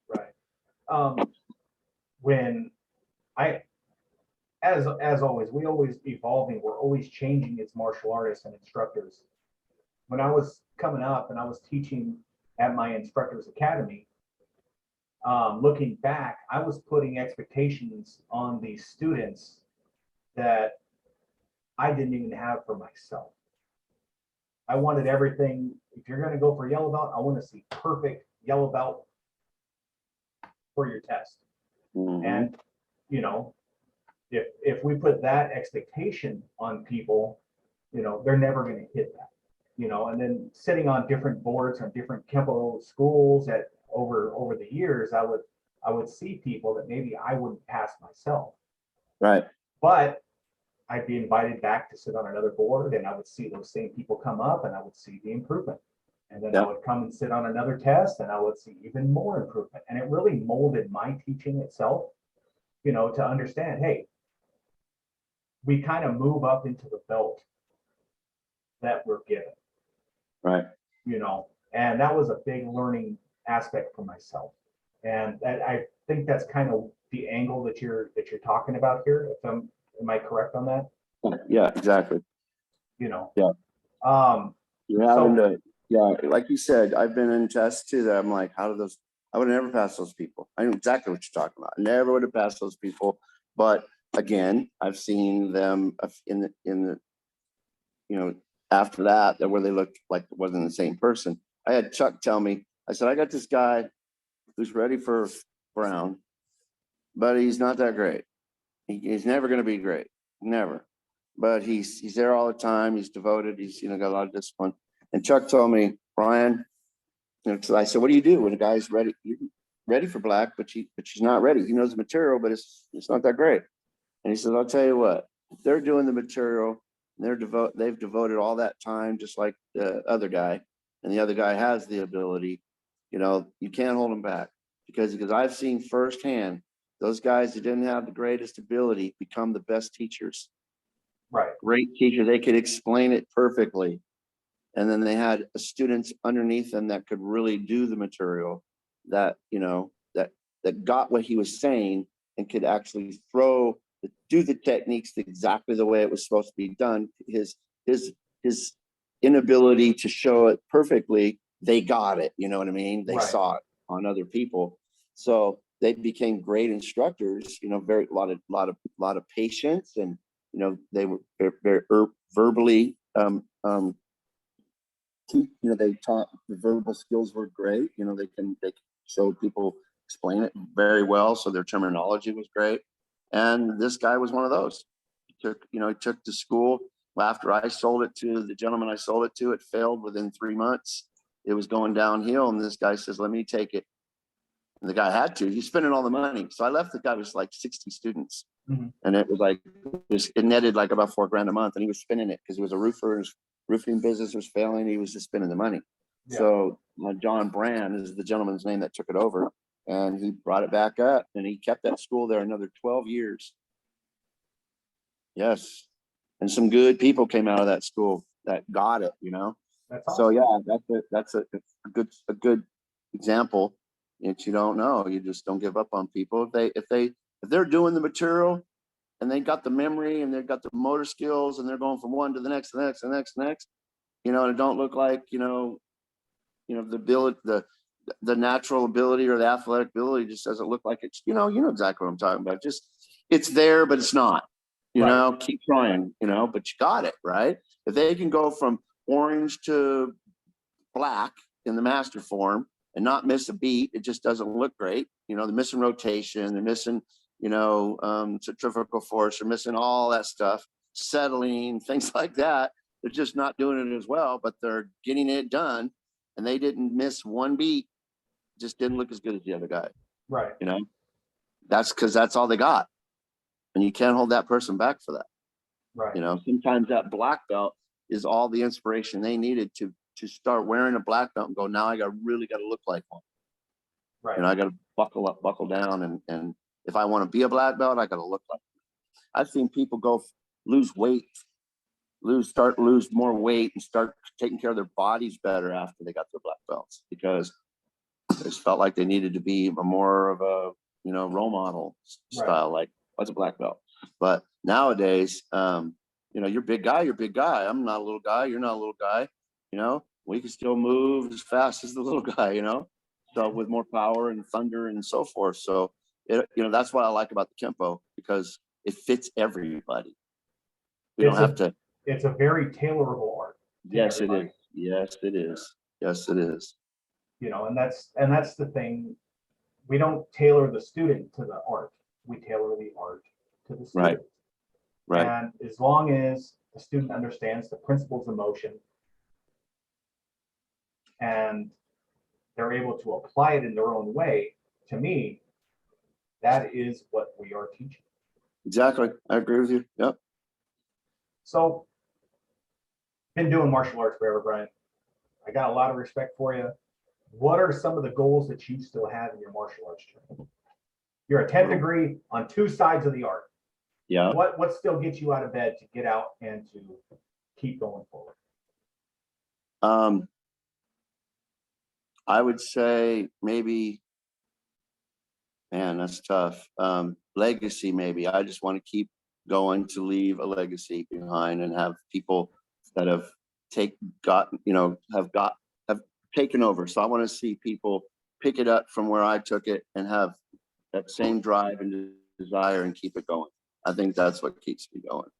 Right. When as always, we always evolving. We're always changing as martial artists and instructors. When I was coming up and I was teaching at my instructor's academy, looking back, I was putting expectations on these students that I didn't even have for myself. I wanted everything. If you're going to go for yellow belt, I want to see perfect yellow belt for your test. Mm-hmm. And, if we put that expectation on people, they're never going to hit that, and then sitting on different boards on different Kempo schools over the years, I would see people that maybe I wouldn't pass myself. Right. But I'd be invited back to sit on another board and I would see those same people come up and I would see the improvement. And then I would come and sit on another test and I would see even more improvement. And it really molded my teaching itself, to understand, hey, we kind of move up into the belt that we're given. Right. And that was a big learning aspect for myself. And I think that's kind of the angle that you're talking about here. Am I correct on that? Yeah, exactly. Yeah. You're having to, like you said, I've been in tests too that I'm like, I would have never passed those people. I know exactly what you're talking about. I never would have passed those people. But again, I've seen them in the after that where they looked like it wasn't the same person. I had Chuck tell me, I said, I got this guy who's ready for Brown, but he's not that great. He's never going to be great, never. But he's there all the time. He's devoted. He's got a lot of discipline. And Chuck told me, Brian, so I said, what do you do when a guy's ready for black, but she's not ready? He knows the material, but it's not that great. And he said, I'll tell you what, if they're doing the material, they've devoted all that time, just like the other guy, and the other guy has the ability, you can't hold them back because I've seen firsthand those guys who didn't have the greatest ability become the best teachers. Right. Great teachers. They could explain it perfectly. And then they had students underneath them that could really do the material that got what he was saying and could actually do the techniques exactly the way it was supposed to be done. His inability to show it perfectly, they got it. You know what I mean? They saw it on other people. So they became great instructors, a lot of patience, and they were very verbally they taught the verbal skills were great. They showed people, explain it very well, so their terminology was great. And this guy was one of those. He took to school. After I sold it to the gentleman I sold it to, it failed within 3 months. It was going downhill, and this guy says, let me take it. And the guy had to. He's spending all the money. So I left the guy with like 60 students. Mm-hmm. And it was like, it netted like about $4,000 a month. And he was spending it because he was a roofer. His roofing business was failing. He was just spending the money. Yeah. So John Brand is the gentleman's name that took it over. And he brought it back up, and he kept that school there another 12 years. Yes. And some good people came out of that school that got it, That's awesome. So yeah, that's a good example. If you don't know, you just don't give up on people. If they're doing the material and they got the memory and they've got the motor skills and they're going from one to the next, and it don't look like, the ability, the natural ability or the athletic ability just doesn't look like it's, you know exactly what I'm talking about. Just it's there, but it's not, keep trying, but you got it, right? If they can go from orange to black in the master form and not miss a beat, it just doesn't look great. They're missing rotation, they're missing, centrifugal force, they're missing all that stuff, settling, things like that. They're just not doing it as well, but they're getting it done, and they didn't miss one beat. Just didn't look as good as the other guy. Right. That's because that's all they got. And you can't hold that person back for that. Right. Sometimes that black belt is all the inspiration they needed to start wearing a black belt and go, now I really got to look like one. Right. I got to buckle down. And if I want to be a black belt, I got to look like one. I've seen people lose more weight and start taking care of their bodies better after they got their black belts, because they just felt like they needed to be more of a, role model style, like what's a black belt. But nowadays, you're big guy. I'm not a little guy. You're not a little guy. We can still move as fast as the little guy, so with more power and thunder and so forth. So, that's what I like about the Kempo, because it fits everybody. Don't have to. It's a very tailorable art. Yes, it is. Yes, it is. Yes, it is. And that's the thing. We don't tailor the student to the art. We tailor the art to the student. Right. And as long as the student understands the principles of motion and they're able to apply it in their own way, to me, that is what we are teaching. Exactly. I agree with you. Yep. So, been doing martial arts forever, Brian. I got a lot of respect for you. What are some of the goals that you still have in your martial arts journey? You're a 10th degree on two sides of the art. Yeah. What still gets you out of bed to get out and to keep going forward? I would say maybe, man, that's tough. Legacy, maybe. I just want to keep going to leave a legacy behind and have people that have taken over. So I want to see people pick it up from where I took it and have that same drive and desire and keep it going. I think that's what keeps me going.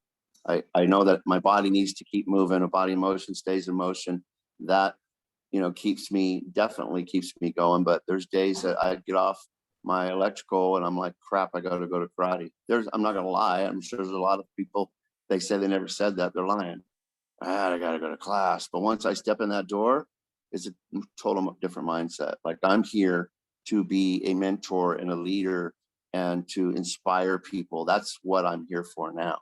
I know that my body needs to keep moving. A body in motion stays in motion. That, definitely keeps me going. But there's days that I get off my electrical and I'm like, crap, I got to go to karate. I'm not going to lie. I'm sure there's a lot of people, they say they never said that. They're lying. I got to go to class. But once I step in that door, it's a total different mindset. Like, I'm here to be a mentor and a leader and to inspire people. That's what I'm here for now.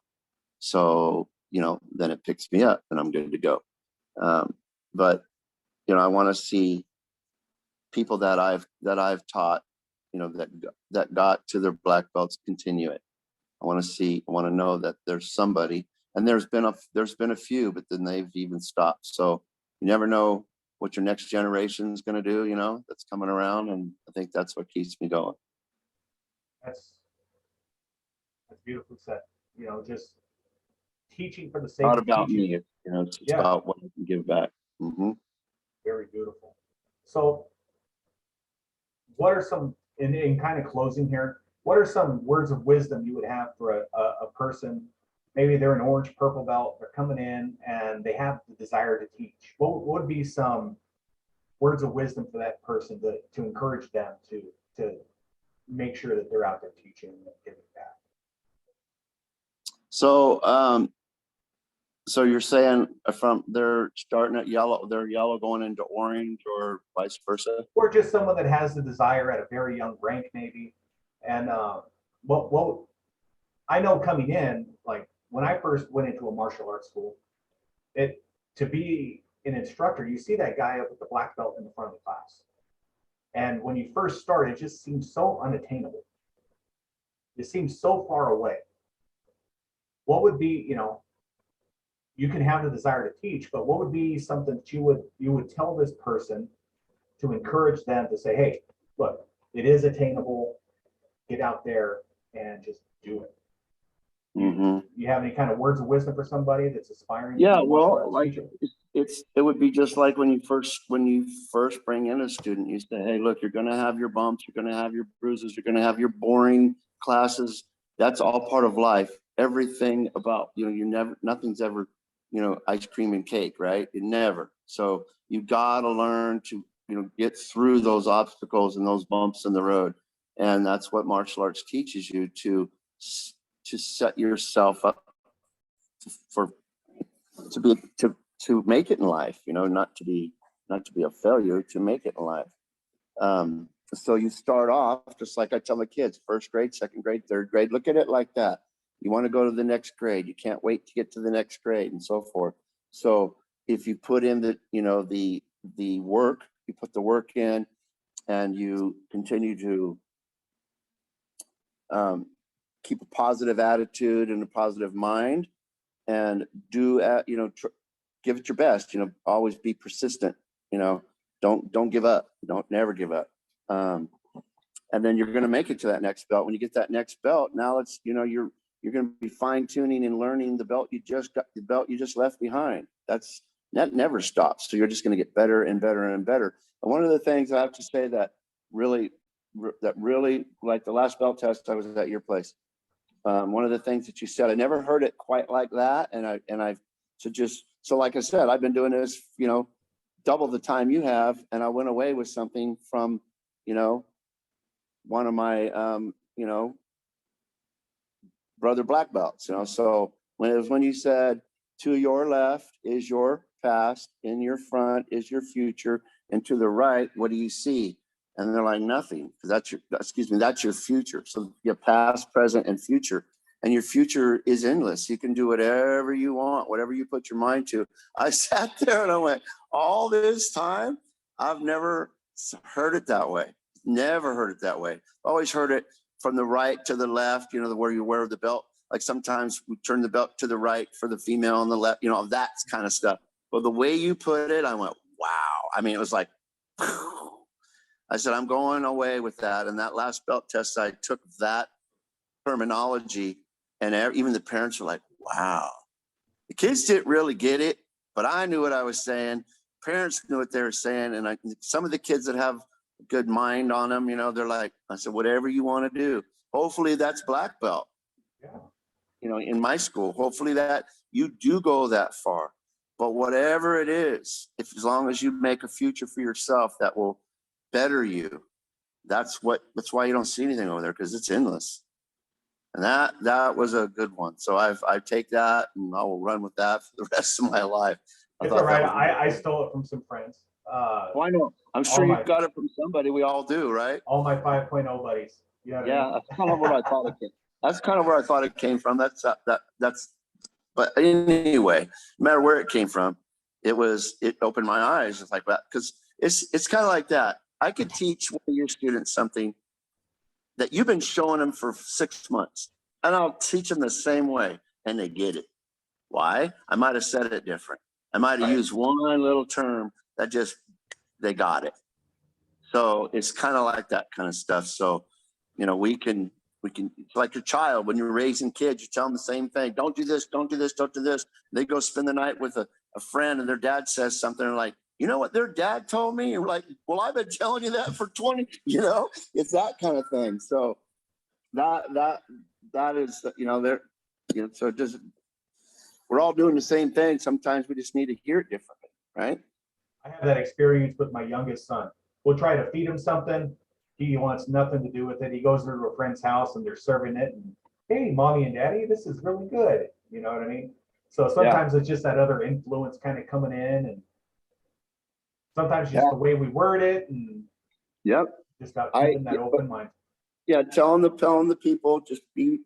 So, then it picks me up and I'm good to go. But, I want to see people that I've taught, that got to their black belts continue it. I want to know that there's somebody, and there's been a few, but then they've even stopped. So you never know what your next generation is going to do, that's coming around. And I think that's what keeps me going. That's beautifully said. Just teaching for the sake Not of about teaching. me, it's about what I can give back. Mm-hmm. Very beautiful. So what are some, in kind of closing here, what are some words of wisdom you would have for a person? Maybe they're an orange purple belt, they're coming in and they have the desire to teach. What would be some words of wisdom for that person to encourage them to make sure that they're out there teaching and giving back? So you're saying from they're starting at yellow, they're yellow going into orange, or vice versa? Or just someone that has the desire at a very young rank, maybe. And what I know coming in, like when I first went into a martial arts school, to be an instructor, you see that guy up with the black belt in the front of the class. And when you first start, it just seems so unattainable. It seems so far away. What would be, you can have the desire to teach, but what would be something that you would tell this person to encourage them to say, hey, look, it is attainable. Get out there and just do it. Mm-hmm. You have any kind of words of wisdom for somebody that's aspiring? Yeah, well, like it would be just like when you first bring in a student, you say, hey, look, you're going to have your bumps, you're going to have your bruises, you're going to have your boring classes. That's all part of life. Everything about, nothing's ever, ice cream and cake, right? It never. So you got to learn to, get through those obstacles and those bumps in the road. And that's what martial arts teaches you, to set yourself up to make it in life, not to be a failure, to make it in life. So you start off just like I tell the kids, first grade, second grade, third grade, look at it like that. You want to go to the next grade. You can't wait to get to the next grade, and so forth. So if you put in the work, you put the work in, and you continue to keep a positive attitude and a positive mind, and do give it your best. Always be persistent. Don't give up. Don't never give up. And then you're going to make it to that next belt. When you get that next belt, now it's you're going to be fine tuning and learning the belt you just left behind. That never stops. So you're just going to get better and better and better. And one of the things I have to say that really, like the last belt test, I was at your place. One of the things that you said, I never heard it quite like that. So like I said, I've been doing this, double the time you have. And I went away with something from, one of my, brother black belts, so when you said, to your left is your past, in your front is your future, and to the right, what do you see? And they're like, nothing, because that's your future. So your past, present, and future. And your future is endless. You can do whatever you want, whatever you put your mind to. I sat there and I went, all this time, I've never heard it that way. Never heard it that way. Always heard it from the right to the left, where you wear the belt. Like sometimes we turn the belt to the right for the female on the left, that kind of stuff. But the way you put it, I went, wow. I mean, it was like, I said, I'm going away with that. And that last belt test, I took that terminology, and even the parents were like, wow. The kids didn't really get it, but I knew what I was saying. Parents knew what they were saying. And some of the kids that have a good mind on them, they're like, I said, whatever you want to do. Hopefully that's black belt. Yeah. in my school. Hopefully that you do go that far. But whatever it is, as long as you make a future for yourself that will better you, that's why you don't see anything over there, because it's endless. And that was a good one. So I take that and I will run with that for the rest of my life. It's all right. I stole it from some friends. Why not? I'm sure you got it from somebody. We all do, right? All my 5.0 buddies. Yeah, that's kind of what I thought it came. That's kind of where I thought it came from. That's. But anyway, no matter where it came from, it opened my eyes. It's like that, because it's kind of like that. I could teach one of your students something that you've been showing them for 6 months, and I'll teach them the same way, and they get it. Why? I might have said it different. I might have used one little term that they got it. So it's kind of like that kind of stuff. So, we can, it's like your child, when you're raising kids, you tell them the same thing. Don't do this, don't do this, don't do this. They go spend the night with a friend, and their dad says something, and like, you know what their dad told me? You're like, well, I've been telling you that for 20, it's that kind of thing. So that is, so it doesn't, we're all doing the same thing. Sometimes we just need to hear it differently, right? I have that experience with my youngest son. We'll try to feed him something. He wants nothing to do with it. He goes to a friend's house and they're serving it. And, hey, mommy and daddy, this is really good. You know what I mean? So sometimes it's just that other influence kind of coming in, and sometimes just the way we word it, and just about keeping that open mind. Yeah, telling the people, just be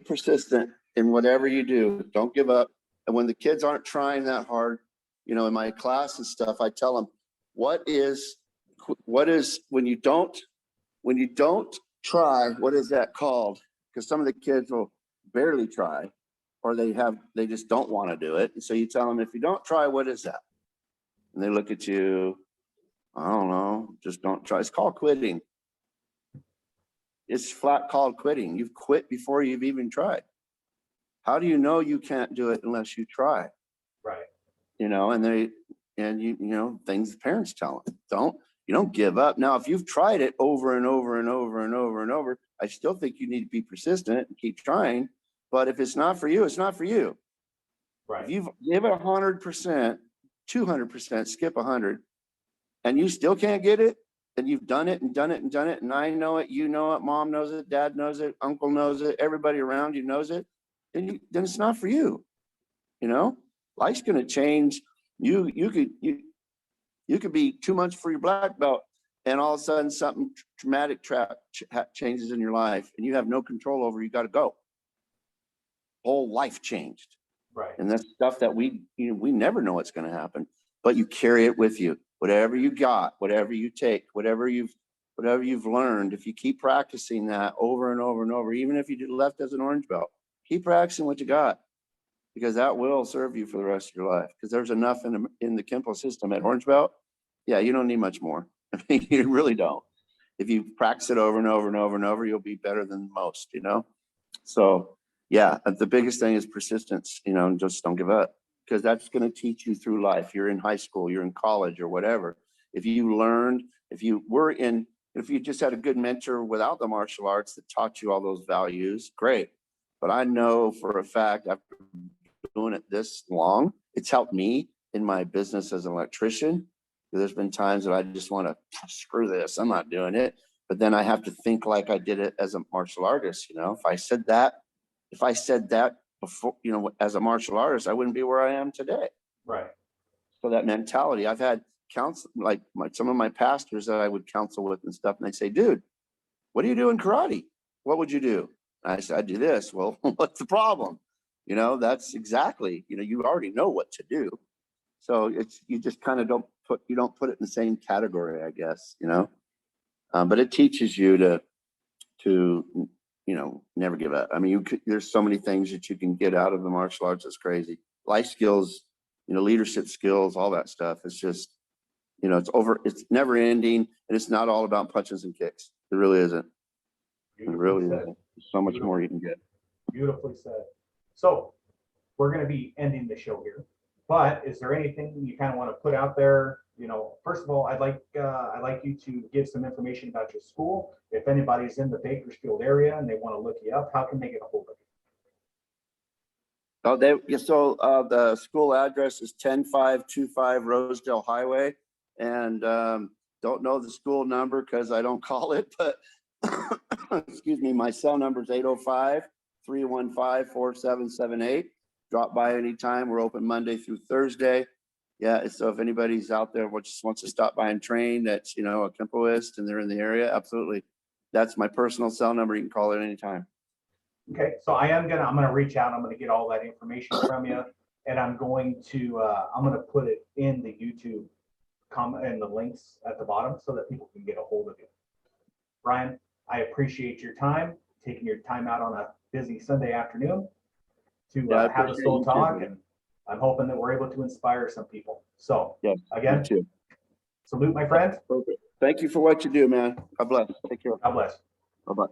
persistent in whatever you do. Don't give up. And when the kids aren't trying that hard, in my class and stuff, I tell them, what is when you don't try, what is that called? Because some of the kids will barely try, or they just don't want to do it. And so you tell them, if you don't try, what is that? And they look at you, I don't know, just don't try. It's called quitting. It's flat called quitting. You've quit before you've even tried. How do you know you can't do it unless you try? Right. Things the parents tell them. You don't give up. Now, if you've tried it over and over and over and over and over, I still think you need to be persistent and keep trying. But if it's not for you, it's not for you. Right. If you give it 100%, 200%, skip 100, and you still can't get it, then you've done it and done it and done it. And I know it, you know it, mom knows it, dad knows it, uncle knows it, everybody around you knows it. Then it's not for you. Life's going to change. You could be 2 months for your black belt, and all of a sudden something traumatic changes in your life, and you have no control over. You got to go. Whole life changed. Right. And that's stuff that we never know what's going to happen, but you carry it with you. Whatever you got, whatever you take, whatever you've learned, if you keep practicing that over and over and over, even if you left as an orange belt, keep practicing what you got, because that will serve you for the rest of your life. Because there's enough in the Kempo system at orange belt. Yeah, you don't need much more. I mean, you really don't. If you practice it over and over and over and over, you'll be better than most, So yeah, the biggest thing is persistence, and just don't give up, because that's going to teach you through life. You're in high school, you're in college or whatever. If you just had a good mentor without the martial arts that taught you all those values, great. But I know for a fact, after doing it this long, it's helped me in my business as an electrician. There's been times that I just want to screw this, I'm not doing it. But then I have to think like I did it as a martial artist. If I said that before, as a martial artist, I wouldn't be where I am today. Right. So that mentality, I've had counsel, like some of my pastors that I would counsel with and stuff, and they say, dude, what do you do in karate? What would you do? And I said, I do this. Well, what's the problem? That's exactly, you already know what to do. So you just kind of don't put it in the same category, I guess, but it teaches you to never give up. I mean, there's so many things that you can get out of the martial arts. It's crazy. Life skills, leadership skills, all that stuff. It's just, it's never ending, and it's not all about punches and kicks. It really isn't. It really isn't. There's so much more you can get. Beautifully said. So we're going to be ending the show here, but is there anything you kind of want to put out there? First of all, I'd like you to give some information about your school. If anybody's in the Bakersfield area and they want to look you up, how can they get a hold of you? Oh, the school address is 10525 Rosedale Highway, and don't know the school number because I don't call it, but excuse me, my cell number is 805-315-4778. Drop by anytime. We're open Monday through Thursday. Yeah, so if anybody's out there just wants to stop by and train, that's, a Kempoist and they're in the area, absolutely. That's my personal cell number. You can call it anytime. Okay, so I'm gonna reach out. I'm gonna get all that information from you, and I'm gonna put it in the YouTube comment and the links at the bottom so that people can get a hold of you. Brian, I appreciate your time, taking your time out on a busy Sunday afternoon to have a soul talk, and I'm hoping that we're able to inspire some people. So again, salute, my friend. Perfect. Thank you for what you do, man. God bless. Take care. God bless. Bye-bye.